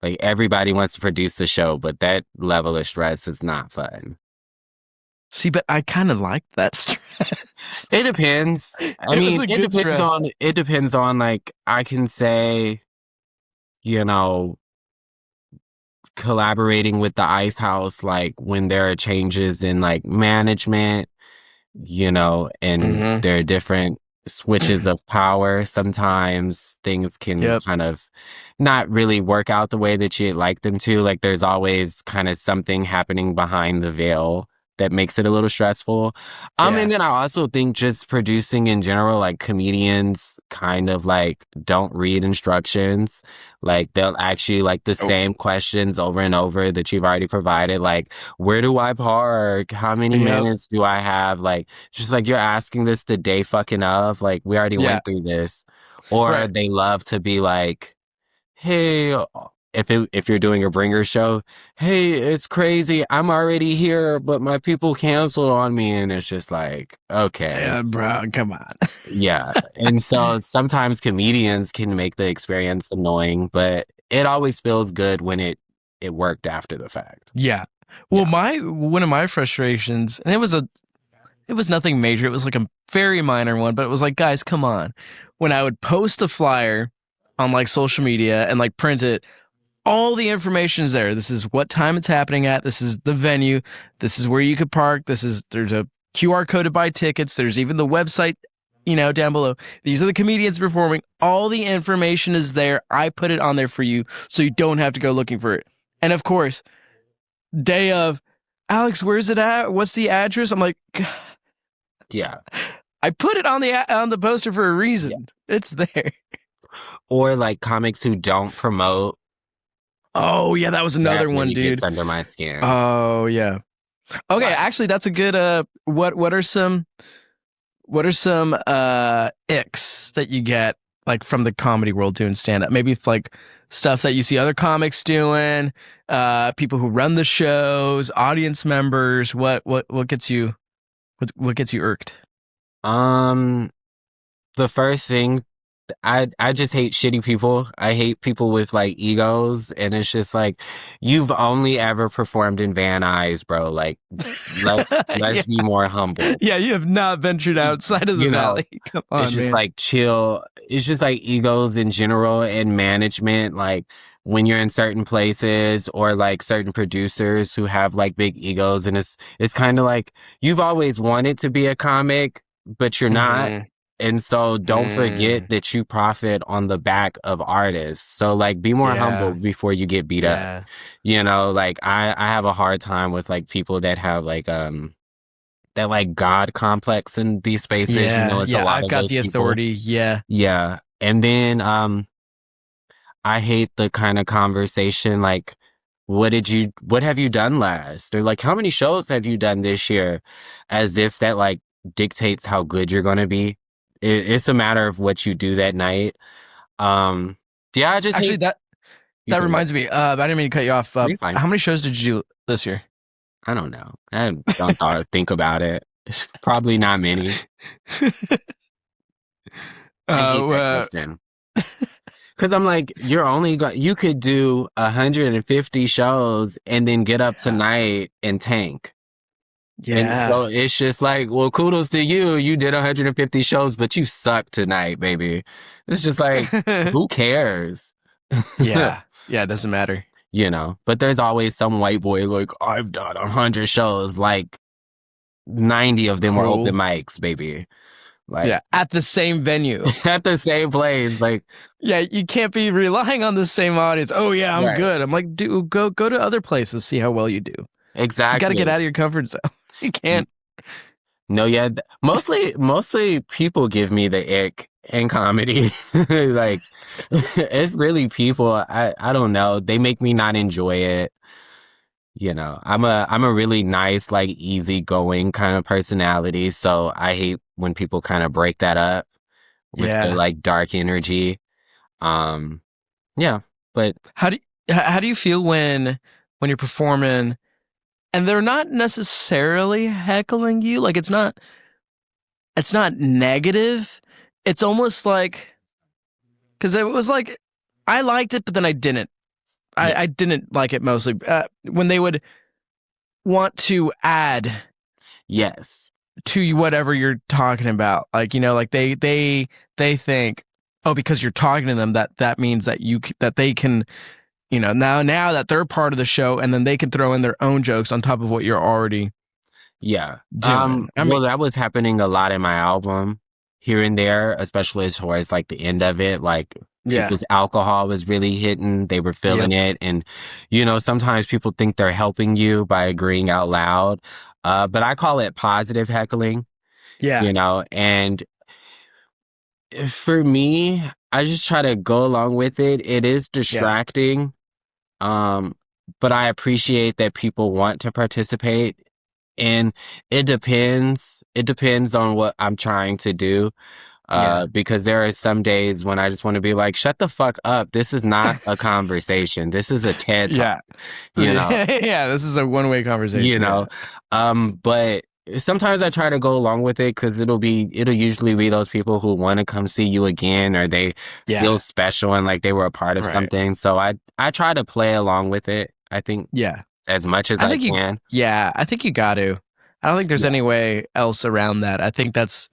Speaker 2: like everybody wants to produce a show, but that level of stress is not fun.
Speaker 1: See, but I kind of like that stress.
Speaker 2: It depends. I mean, it depends on like I can say, you know, collaborating with the Ice House, like when there are changes in like management, you know, and there are different switches of power. Sometimes things can kind of not really work out the way that you'd like them to. Like there's always kind of something happening behind the veil that makes it a little stressful. And then I also think just producing in general, like comedians kind of like don't read instructions. Like they'll ask you like the same questions over and over that you've already provided. Like, where do I park? How many minutes do I have? Like, just like you're asking this the day fucking of. Like, we already went through this. Or they love to be like, hey, if you're doing a bringer show, hey, it's crazy. I'm already here, but my people canceled on me. And it's just like, okay.
Speaker 1: Yeah, bro, come on.
Speaker 2: Yeah. And so sometimes comedians can make the experience annoying, but it always feels good when it worked after the fact.
Speaker 1: Yeah. Well, one of my frustrations, and it was nothing major. It was like a very minor one, but it was like, guys, come on. When I would post a flyer on like social media and like print it, all the information is there. This is what time it's happening at. This is the venue. This is where you could park. There's a QR code to buy tickets. There's even the website, you know, down below. These are the comedians performing. All the information is there. I put it on there for you so you don't have to go looking for it. And of course, day of, Alex, where's it at? What's the address? I'm like,
Speaker 2: yeah.
Speaker 1: I put it on the poster for a reason. Yeah. It's there.
Speaker 2: Or like comics who don't promote.
Speaker 1: Oh yeah, that was another one, dude.
Speaker 2: Gets under my skin.
Speaker 1: Oh yeah. Okay, actually, that's a good. What are some icks that you get like from the comedy world doing stand up? Maybe if, like stuff that you see other comics doing, people who run the shows, audience members. What gets you? What gets you irked?
Speaker 2: The first thing I just hate shitty people. I hate people with like egos, and it's just like you've only ever performed in Van Nuys, bro. Like let's
Speaker 1: Yeah.
Speaker 2: be more humble.
Speaker 1: Yeah, you have not ventured outside of the
Speaker 2: You know,
Speaker 1: valley. Come
Speaker 2: it's
Speaker 1: on,
Speaker 2: just
Speaker 1: man.
Speaker 2: like chill. It's just like egos in general and management. Like when you're in certain places or like certain producers who have like big egos, and it's kind of like you've always wanted to be a comic, but you're not.
Speaker 1: Mhm.
Speaker 2: And so don't forget that you profit on the back of artists. So like be more humble
Speaker 1: Yeah.
Speaker 2: before you get beat up.
Speaker 1: Yeah.
Speaker 2: You know, like I have a hard time with like people that have like that like God complex in these spaces. You know,
Speaker 1: Yeah.
Speaker 2: it's a
Speaker 1: Yeah.
Speaker 2: lot
Speaker 1: I've
Speaker 2: of
Speaker 1: got
Speaker 2: those
Speaker 1: the
Speaker 2: people.
Speaker 1: authority. Yeah.
Speaker 2: Yeah. And then I hate the kind of conversation like what have you done last? Or like how many shows have you done this year? As if that like dictates how good you're gonna be. It's a matter of what you do that night. Yeah, I just
Speaker 1: Actually,
Speaker 2: hate you
Speaker 1: that
Speaker 2: said what?
Speaker 1: reminds me. I didn't mean to cut you off.
Speaker 2: Are you fine?
Speaker 1: How many shows did you do this year?
Speaker 2: I don't know. I don't think about it. It's probably not many. I hate that
Speaker 1: Uh,
Speaker 2: question. Cause I'm like, you could do 150 shows and then get up tonight and tank. And
Speaker 1: yeah.
Speaker 2: so it's just like, well, kudos to you. You did 150 shows, but you suck tonight, baby. It's just like, who cares?
Speaker 1: Yeah. Yeah. It doesn't matter.
Speaker 2: You know, but there's always some white boy like, I've done 100 shows. Like 90 of them were
Speaker 1: Cruel.
Speaker 2: open mics, baby. Like,
Speaker 1: Yeah. At the same venue.
Speaker 2: at the same place. Like,
Speaker 1: Yeah. You can't be relying on the same audience. Oh, yeah. I'm
Speaker 2: right.
Speaker 1: good. I'm like, dude, go to other places, see how well you do.
Speaker 2: Exactly.
Speaker 1: You got to get out of your comfort zone. You can't.
Speaker 2: No, yeah. Mostly people give me the ick in comedy. Like, it's really people. I don't know. They make me not enjoy it. You know, I'm a really nice, like easygoing kind of personality. So I hate when people kind of break that up with their
Speaker 1: Yeah.
Speaker 2: like dark energy. Yeah, but
Speaker 1: How do you feel when you're performing and they're not necessarily heckling you? Like it's not negative. It's almost like because it was like I liked it, but then I didn't.
Speaker 2: yeah,
Speaker 1: I didn't like it mostly when they would want to add
Speaker 2: yes,
Speaker 1: to whatever you're talking about. Like like they think, oh, because you're talking to them that means that that they can now that they're part of the show, and then they can throw in their own jokes on top of what you're already
Speaker 2: yeah.
Speaker 1: doing. I mean,
Speaker 2: Well, that was happening a lot in my album here and there, especially as far as like the end of it. Like
Speaker 1: yeah,
Speaker 2: people's alcohol was really hitting; they were feeling it, and sometimes people think they're helping you by agreeing out loud. But I call it positive heckling.
Speaker 1: yeah,
Speaker 2: And for me, I just try to go along with it. It is
Speaker 1: yeah,
Speaker 2: distracting. But I appreciate that people want to participate, and it depends. It depends on what I'm trying to do.
Speaker 1: yeah.
Speaker 2: Because there are some days when I just want to be like, shut the fuck up. This is not a conversation. This is a TED Talk,
Speaker 1: Yeah. Yeah, this is a one-way conversation.
Speaker 2: But sometimes I try to go along with it because it'll usually be those people who want to come see you again, or they feel special and like they were a part of something. So I try to play along with it. I think as much as I can.
Speaker 1: I think you got to. I don't think there's any way else around that. I think that's,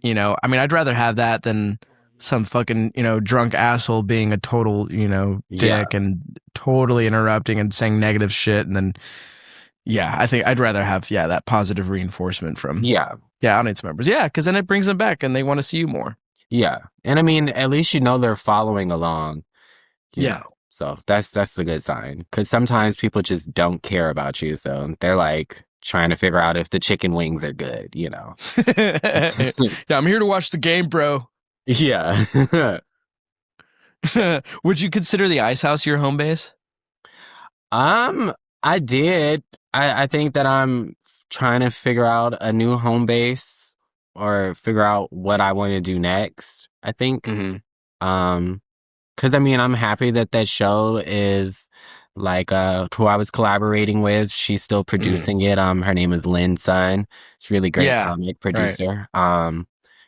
Speaker 1: I mean, I'd rather have that than some fucking, drunk asshole being a total, dick and totally interrupting and saying negative shit. And then, I think I'd rather have, that positive reinforcement from, audience members. Yeah, because then it brings them back and they want to see you more.
Speaker 2: Yeah. And I mean, at least they're following along. You know? So that's a good sign, because sometimes people just don't care about you. So they're like trying to figure out if the chicken wings are good,
Speaker 1: Yeah, I'm here to watch the game, bro.
Speaker 2: Yeah.
Speaker 1: Would you consider the Ice House your home base?
Speaker 2: I did. I think that I'm trying to figure out a new home base, or figure out what I want to do next, I think. Because I mean, I'm happy that show is like who I was collaborating with. She's still producing it. Her name is Lynn Sun. She's a really great comic producer.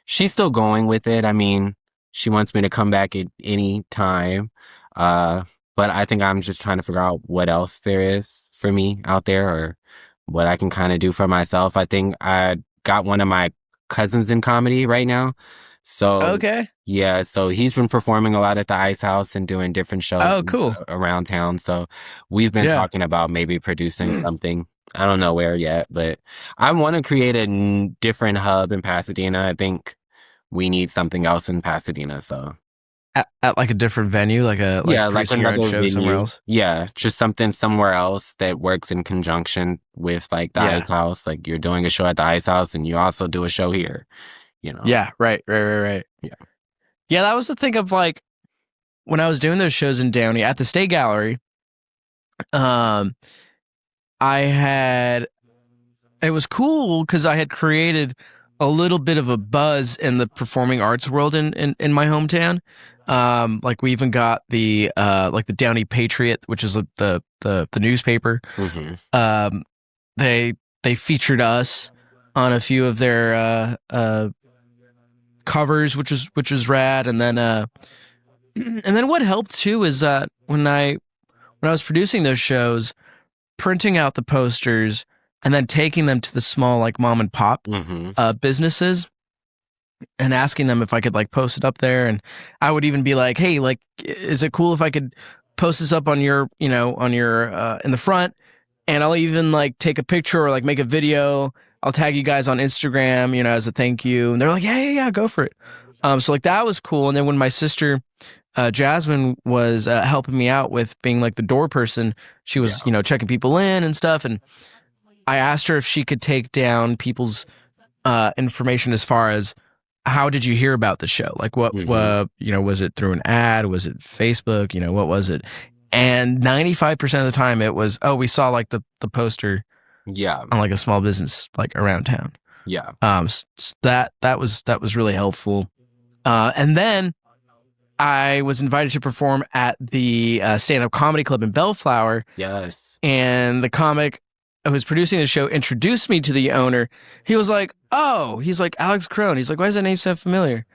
Speaker 2: She's still going with it. I mean, She wants me to come back at any time. Uh, but I think I'm just trying to figure out what else there is for me out there or what I can kind of do for myself. I think I got one of my cousins in comedy right now. So
Speaker 1: Okay.
Speaker 2: yeah, so he's been performing a lot at the Ice House and doing different shows
Speaker 1: Oh, cool.
Speaker 2: around town. So we've been
Speaker 1: Yeah.
Speaker 2: talking about maybe producing something. I don't know where yet, but I want to create a different hub in Pasadena. I think we need something else in Pasadena. So
Speaker 1: At like a different venue, like
Speaker 2: yeah, like
Speaker 1: producing your own
Speaker 2: another
Speaker 1: show somewhere
Speaker 2: venue.
Speaker 1: else.
Speaker 2: Yeah, just something somewhere else that works in conjunction with like the
Speaker 1: Yeah.
Speaker 2: Ice House. Like you're doing a show at the Ice House and you also do a show here, you know?
Speaker 1: Yeah. Right.
Speaker 2: Yeah.
Speaker 1: Yeah, that was the thing of like when I was doing those shows in Downey at the State Gallery. Um, I had it was cool because I had created a little bit of a buzz in the performing arts world in my hometown. Like we even got the like the Downey Patriot, which is the newspaper.
Speaker 2: Hmm.
Speaker 1: They they featured us on a few of their covers, which was rad. And then and then what helped too is that when I was producing those shows, printing out the posters and then taking them to the small like mom and pop
Speaker 2: Hmm.
Speaker 1: businesses and asking them if I could like post it up there. And I would even be like, hey, like, is it cool if I could post this up on your, on your in the front, and I'll even like take a picture or like make a video. I'll tag you guys on Instagram, as a thank you. And they're like, yeah, go for it. So like that was cool. And then when my sister Jasmine was helping me out with being like the door person, she was checking people in and stuff. And I asked her if she could take down people's information as far as how did you hear about the show? Like what,
Speaker 2: Hmm.
Speaker 1: was it through an ad? Was it Facebook? What was it? And 95% of the time it was, oh, we saw like the poster
Speaker 2: Yeah.
Speaker 1: on like a small business like around town.
Speaker 2: Yeah.
Speaker 1: That was really helpful. And then I was invited to perform at the stand-up comedy club in Bellflower,
Speaker 2: Yes.
Speaker 1: and the comic who was producing the show introduced me to the owner. He was like, "Oh," he's like, "Alex Caron." He's like, "Why does that name sound familiar?" And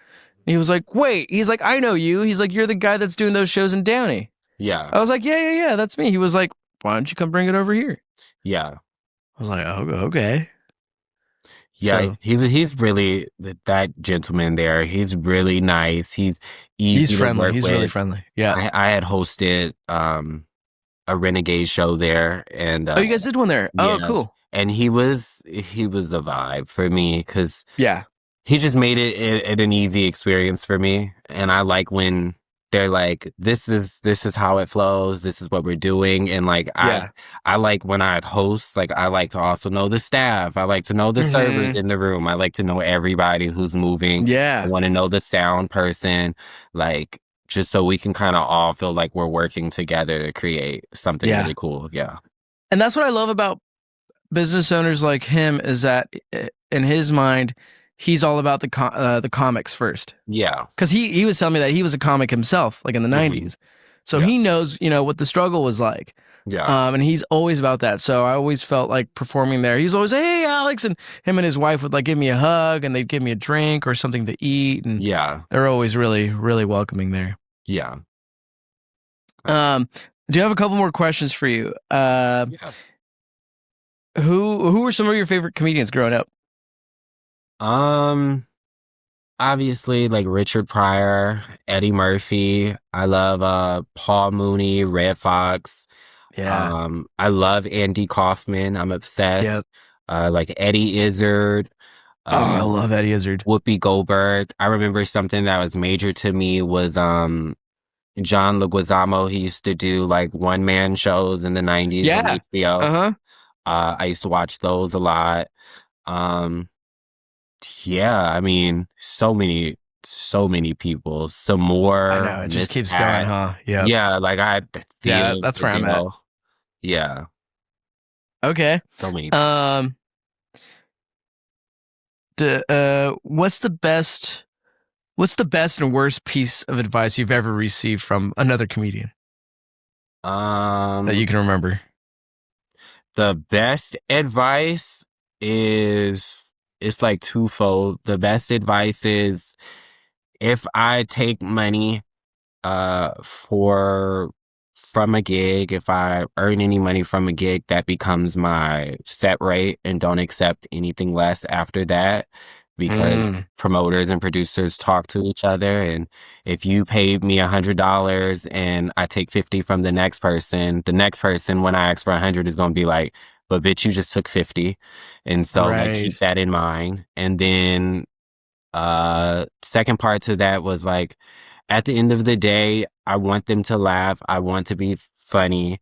Speaker 1: he was like, "Wait," he's like, "I know you." He's like, "You're the guy that's doing those shows in Downey."
Speaker 2: Yeah.
Speaker 1: I was like, "Yeah, that's me." He was like, "Why don't you come bring it over here?"
Speaker 2: Yeah.
Speaker 1: I was like, "Oh, okay."
Speaker 2: Yeah,
Speaker 1: So
Speaker 2: he's really that gentleman there. He's really nice. He's easy to
Speaker 1: friendly.
Speaker 2: work
Speaker 1: He's
Speaker 2: with.
Speaker 1: really friendly. Yeah.
Speaker 2: I had hosted a renegade show there, and
Speaker 1: Oh, you guys did one there. Oh,
Speaker 2: yeah,
Speaker 1: cool.
Speaker 2: and he was a vibe for me because
Speaker 1: Yeah.
Speaker 2: he just made it an easy experience for me, and I like when they're like, this is how it flows, this is what we're doing, and like
Speaker 1: Yeah.
Speaker 2: I like when I host, like I like to also know the staff, I like to know the servers in the room, I like to know everybody who's moving, I
Speaker 1: Yeah.
Speaker 2: want to know the sound person, like just so we can kind of all feel like we're working together to create something
Speaker 1: Yeah.
Speaker 2: really cool. Yeah.
Speaker 1: And that's what I love about business owners like him is that in his mind, he's all about the comics first.
Speaker 2: Yeah.
Speaker 1: Because he was telling me that he was a comic himself, like in the
Speaker 2: Hmm.
Speaker 1: 90s. So
Speaker 2: Yeah.
Speaker 1: he knows, what the struggle was like.
Speaker 2: Yeah.
Speaker 1: And he's always about that. So I always felt like performing there. He's always, hey, Alex. And him and his wife would like give me a hug and they'd give me a drink or something to eat. And
Speaker 2: Yeah.
Speaker 1: they're always really, really welcoming there.
Speaker 2: Yeah.
Speaker 1: Do you have a couple more questions for you?
Speaker 2: Yeah.
Speaker 1: Who were some of your favorite comedians growing up?
Speaker 2: Obviously like Richard Pryor, Eddie Murphy. I love Paul Mooney, Red Fox.
Speaker 1: Yeah.
Speaker 2: I love Andy Kaufman. I'm
Speaker 1: Yep.
Speaker 2: obsessed. Like Eddie Izzard,
Speaker 1: Oh, I
Speaker 2: um,
Speaker 1: love Eddie Izzard.
Speaker 2: Whoopi Goldberg. I remember something that was major to me was John Leguizamo. He used to do like one man shows in the 90s on
Speaker 1: Yeah.
Speaker 2: HBO.
Speaker 1: Uh-huh.
Speaker 2: I used to watch those a lot. Um, yeah, I mean, so many people. Some more.
Speaker 1: I know. It just
Speaker 2: Miss
Speaker 1: keeps
Speaker 2: Pat.
Speaker 1: going, huh? Yeah.
Speaker 2: Yeah, like I had the
Speaker 1: Yeah,
Speaker 2: theater
Speaker 1: that's
Speaker 2: to
Speaker 1: where I'm at.
Speaker 2: go. Yeah,
Speaker 1: Okay.
Speaker 2: so many.
Speaker 1: Um, what's the best and worst piece of advice you've ever received from another comedian that you can remember?
Speaker 2: The best advice is it's like twofold. The best advice is if I take money for from a gig, if I earn any money from a gig, that becomes my set rate and don't accept anything less after that because
Speaker 1: Mm,
Speaker 2: promoters and producers talk to each other. And if you paid me $100 and I take 50 from the next person, when I ask for 100 is going to be like, but bitch, you just took 50. And so like
Speaker 1: right.
Speaker 2: keep that in mind. And then second part to that was like, at the end of the day, I want them to laugh. I want to be funny.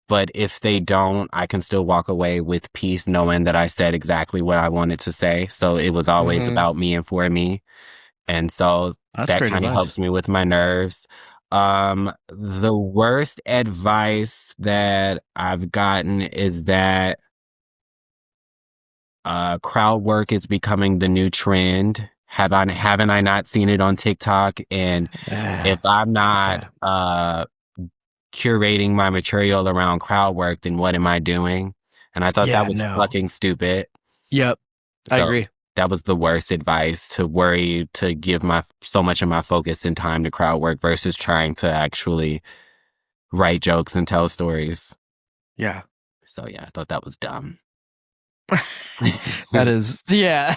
Speaker 2: But if they don't, I can still walk away with peace knowing that I said exactly what I wanted to say. So it was always
Speaker 1: Hmm.
Speaker 2: about me and for me. And so
Speaker 1: That's
Speaker 2: that
Speaker 1: great
Speaker 2: kind of
Speaker 1: advice.
Speaker 2: helps me with my nerves. The worst advice that I've gotten is that crowd work is becoming the new trend. Haven't I not seen it on TikTok? And if I'm not
Speaker 1: Yeah.
Speaker 2: curating my material around crowd work, then what am I doing? And I thought that
Speaker 1: Yeah,
Speaker 2: was
Speaker 1: no.
Speaker 2: fucking stupid.
Speaker 1: Yep. I
Speaker 2: So
Speaker 1: agree.
Speaker 2: that was the worst advice, to worry to give my so much of my focus and time to crowd work versus trying to actually write jokes and tell stories.
Speaker 1: Yeah.
Speaker 2: So yeah, I thought that was dumb.
Speaker 1: That is, yeah.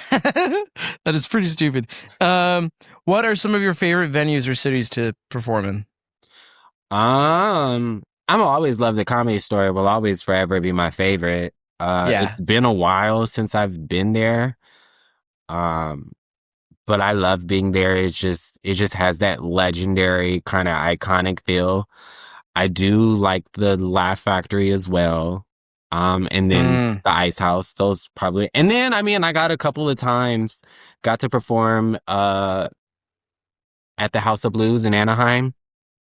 Speaker 1: That is pretty stupid. What are some of your favorite venues or cities to perform in?
Speaker 2: I'm always love the Comedy Store. Will always forever be my favorite.
Speaker 1: Yeah.
Speaker 2: It's been a while since I've been there. Um, but I love being there. It just has that legendary kind of iconic feel. I do like the Laugh Factory as well. And then
Speaker 1: Mm.
Speaker 2: the Ice House. Those probably. And then I mean, I got a couple of times got to perform at the House of Blues in Anaheim,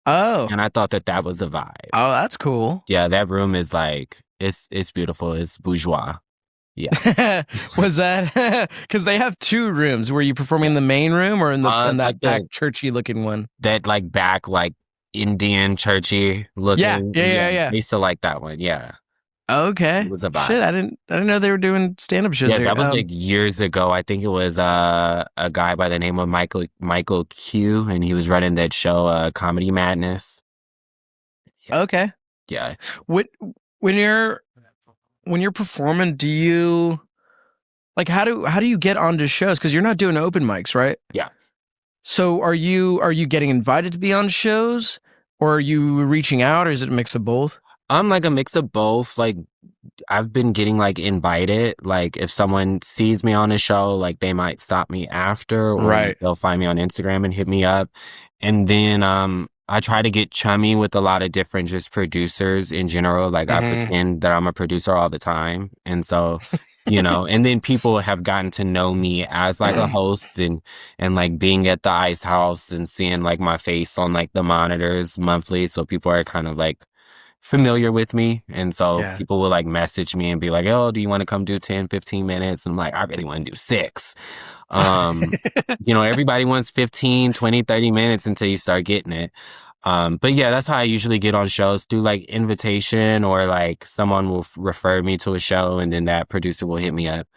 Speaker 1: Oh.
Speaker 2: and I thought that that was a vibe.
Speaker 1: Oh, that's cool.
Speaker 2: Yeah, that room is like it's beautiful. It's bourgeois. Yeah.
Speaker 1: Was that because they have two rooms? Were you performing
Speaker 2: Yeah.
Speaker 1: in the main room or in
Speaker 2: Like
Speaker 1: that back churchy looking one?
Speaker 2: that like back like Indian churchy
Speaker 1: Yeah,
Speaker 2: looking.
Speaker 1: yeah,
Speaker 2: Yeah.
Speaker 1: yeah,
Speaker 2: I
Speaker 1: yeah.
Speaker 2: used to like that one. Yeah. It
Speaker 1: Okay.
Speaker 2: was a
Speaker 1: Shit,
Speaker 2: vibe.
Speaker 1: I didn't know they were doing stand up shows
Speaker 2: Yeah,
Speaker 1: here.
Speaker 2: that was like years ago. I think it was a guy by the name of Michael Q, and he was running that show Comedy Madness. Yeah.
Speaker 1: Okay.
Speaker 2: Yeah.
Speaker 1: What when you're when you're performing, do you like how do you get onto shows? Because you're not doing open mics, right?
Speaker 2: Yeah.
Speaker 1: So are you getting invited to be on shows, or are you reaching out, or is it a mix of both?
Speaker 2: I'm like a mix of both. Like I've been getting like invited. Like if someone sees me on a show, like they might stop me after, or like
Speaker 1: Right.
Speaker 2: they'll find me on Instagram and hit me up. And then I try to get chummy with a lot of different just producers in general. Like I
Speaker 1: Mm-hmm.
Speaker 2: pretend that I'm a producer all the time. And so, and then people have gotten to know me as like a host, and like being at the Ice House and seeing like my face on like the monitors monthly. So people are kind of like familiar with me. And so
Speaker 1: Yeah.
Speaker 2: people will like message me and be like, oh, do you want to come do 10, 15 minutes? And I'm like, I really want to do 6. Um, everybody wants 15, 20, 30 minutes until you start getting it. But yeah, that's how I usually get on shows, through like invitation, or like someone will refer me to a show and then that producer will hit me up.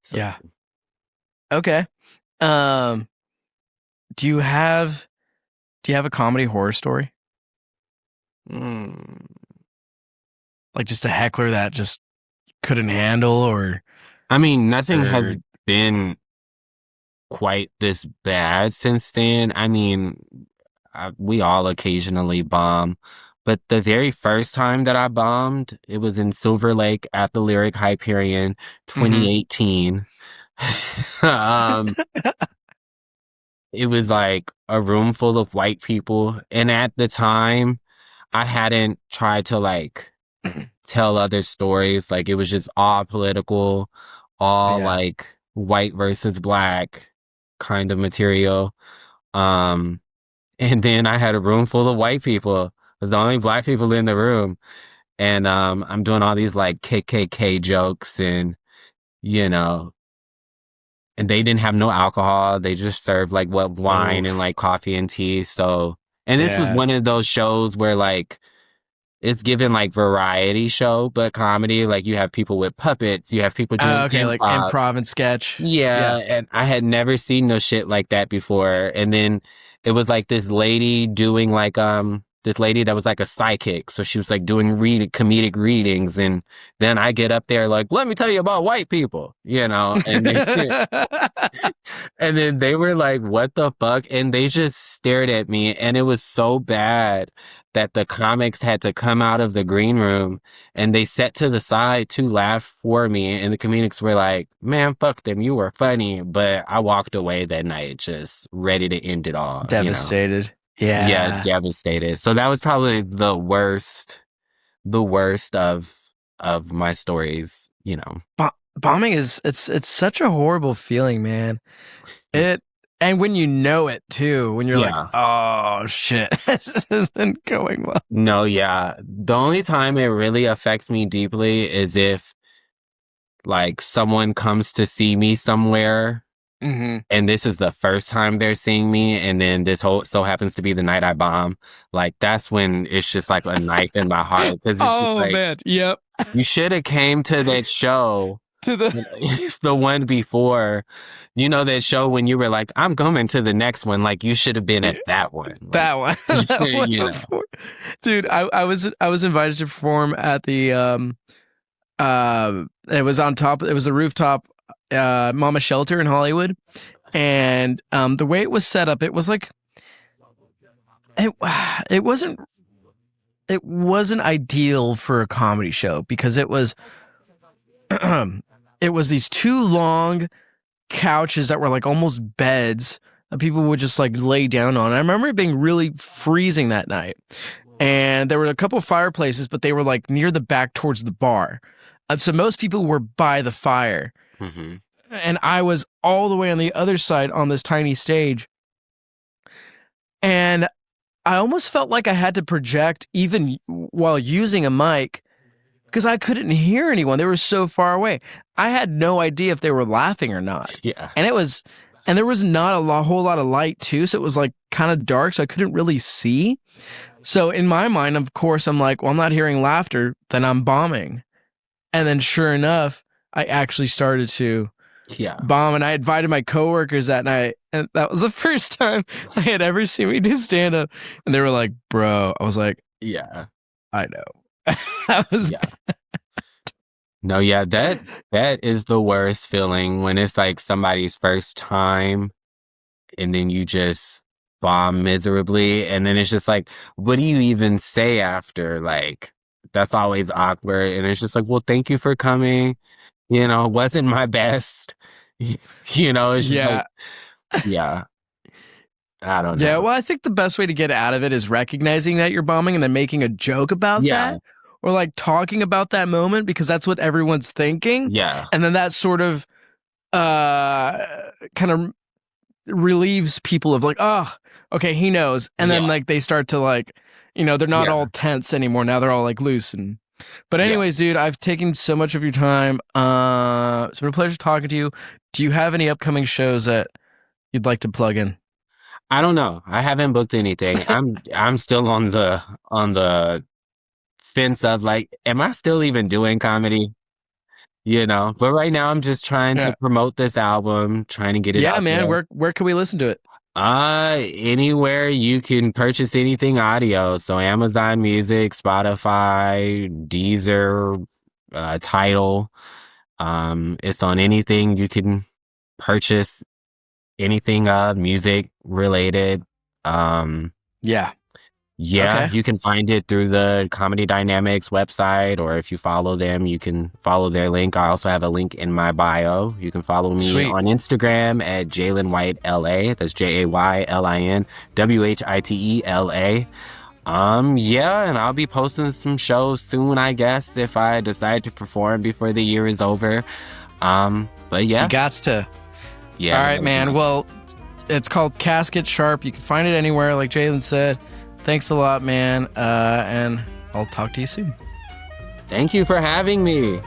Speaker 2: So
Speaker 1: Yeah. Okay. Um, do you have a comedy horror story?
Speaker 2: mm,
Speaker 1: Like just a heckler that just couldn't handle
Speaker 2: I mean, nothing has
Speaker 1: or
Speaker 2: been quite this bad since then. I mean, we all occasionally bomb, but the very first time that I bombed, it was in Silver Lake at the Lyric Hyperion,
Speaker 1: Mhm.
Speaker 2: 2018. um, it was like a room full of white people, and at the time, I hadn't tried to like tell other stories. Like it was just all political, all
Speaker 1: Yeah.
Speaker 2: like white versus black kind of material. Um, and then I had a room full of white people. It was the only black people in the room. And I'm doing all these like KKK jokes, you know, and they didn't have no alcohol. They just served like what
Speaker 1: Oh,
Speaker 2: wine and like coffee and tea. So, and this was
Speaker 1: yeah.
Speaker 2: one of those shows where like it's given like variety show, but comedy. Like you have people with puppets, you have people doing
Speaker 1: Okay,
Speaker 2: improv.
Speaker 1: like improv and sketch.
Speaker 2: Yeah, and I had never seen no shit like that before. And then it was like this lady doing like this lady that was like a psychic. So she was like doing comedic readings, and then I get up there like, let me tell you about white people, and then they were like, what the fuck? And they just stared at me, and it was so bad that the comics had to come out of the green room and they sat to the side to laugh for me. And the comedics were like, man, fuck them. You were funny. But I walked away that night just ready to end it all.
Speaker 1: Devastated.
Speaker 2: Yeah, devastated. So that was probably the worst of my stories,
Speaker 1: Bombing it's such a horrible feeling, man. And when you know it too, when you're like, oh shit, this isn't going well.
Speaker 2: No, yeah. The only time it really affects me deeply is if like someone comes to see me somewhere, and this is the first time they're seeing me, and then this so happens to be the night I bomb. Like that's when it's just like a knife in my heart, because it's just like,
Speaker 1: man, yep.
Speaker 2: You should have came to that show. It's the one before, that show when you were like, I'm coming to the next one. Like you should have been at that one. Like,
Speaker 1: that one before. Dude, I was invited to perform at the it was a rooftop Mama Shelter in Hollywood, and the way it was set up, it was like it wasn't ideal for a comedy show, because it was it was these two long couches that were like almost beds that people would just like lay down on. I remember it being really freezing that night, and there were a couple of fireplaces, but they were like near the back towards the bar. So most people were by the fire, and I was all the way on the other side on this tiny stage, and I almost felt like I had to project even while using a mic, because I couldn't hear anyone. They were so far away. I had no idea if they were laughing or not.
Speaker 2: Yeah.
Speaker 1: And there was not a whole lot of light too, so it was like kind of dark, so I couldn't really see. So in my mind, of course, I'm like, well, I'm not hearing laughter, then I'm bombing. And then sure enough, I actually started to bomb, and I invited my coworkers that night, and that was the first time they had ever seen me do stand-up. And they were like, bro. I was like, yeah, I know. That was bad.
Speaker 2: No, yeah, that is the worst feeling, when it's like somebody's first time and then you just bomb miserably, and then it's just like, what do you even say after? Like, that's always awkward, and it's just like, well, thank you for coming. It wasn't my best. It's just like, I don't know.
Speaker 1: Yeah, well, I think the best way to get out of it is recognizing that you're bombing and then making a joke about that. Or like talking about that moment, because that's what everyone's thinking.
Speaker 2: Yeah.
Speaker 1: And then that sort of kind of relieves people of like, oh, okay, he knows. And then like they start to like, they're not all tense anymore. Now they're all like loose. But anyways, dude, I've taken so much of your time. It's been a pleasure talking to you. Do you have any upcoming shows that you'd like to plug in?
Speaker 2: I don't know. I haven't booked anything. I'm still on the fence of like, am I still even doing comedy? But right now I'm just trying to promote this album, trying to get it out
Speaker 1: man.
Speaker 2: there.
Speaker 1: Where can we listen to it?
Speaker 2: Anywhere you can purchase anything audio. So Amazon Music, Spotify, Deezer, Tidal. It's on anything you can purchase, anything music related. Okay. You can find it through the Comedy Dynamics website, or if you follow them, you can follow their link. I also have a link in my bio. You can follow me on Instagram at Jaylin White LA. That's JAYLIN WHITELA. And I'll be posting some shows soon, I guess, if I decide to perform before the year is over. But yeah.
Speaker 1: You gots to.
Speaker 2: Yeah.
Speaker 1: All right, man. Well, it's called Casket Sharp. You can find it anywhere, like Jaylin said. Thanks a lot, man. And I'll talk to you soon.
Speaker 2: Thank you for having me.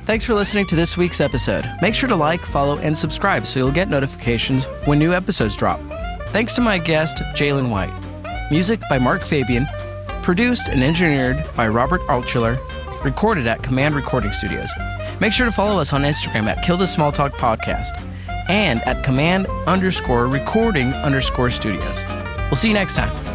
Speaker 1: Thanks for listening to this week's episode. Make sure to like, follow, and subscribe so you'll get notifications when new episodes drop. Thanks to my guest, Jaylin White. Music by Mark Fabian. Produced and engineered by Robert Altschuler. Recorded at Command Recording Studios. Make sure to follow us on Instagram at Kill the Small Talk Podcast and at Command_recording_studios. We'll see you next time.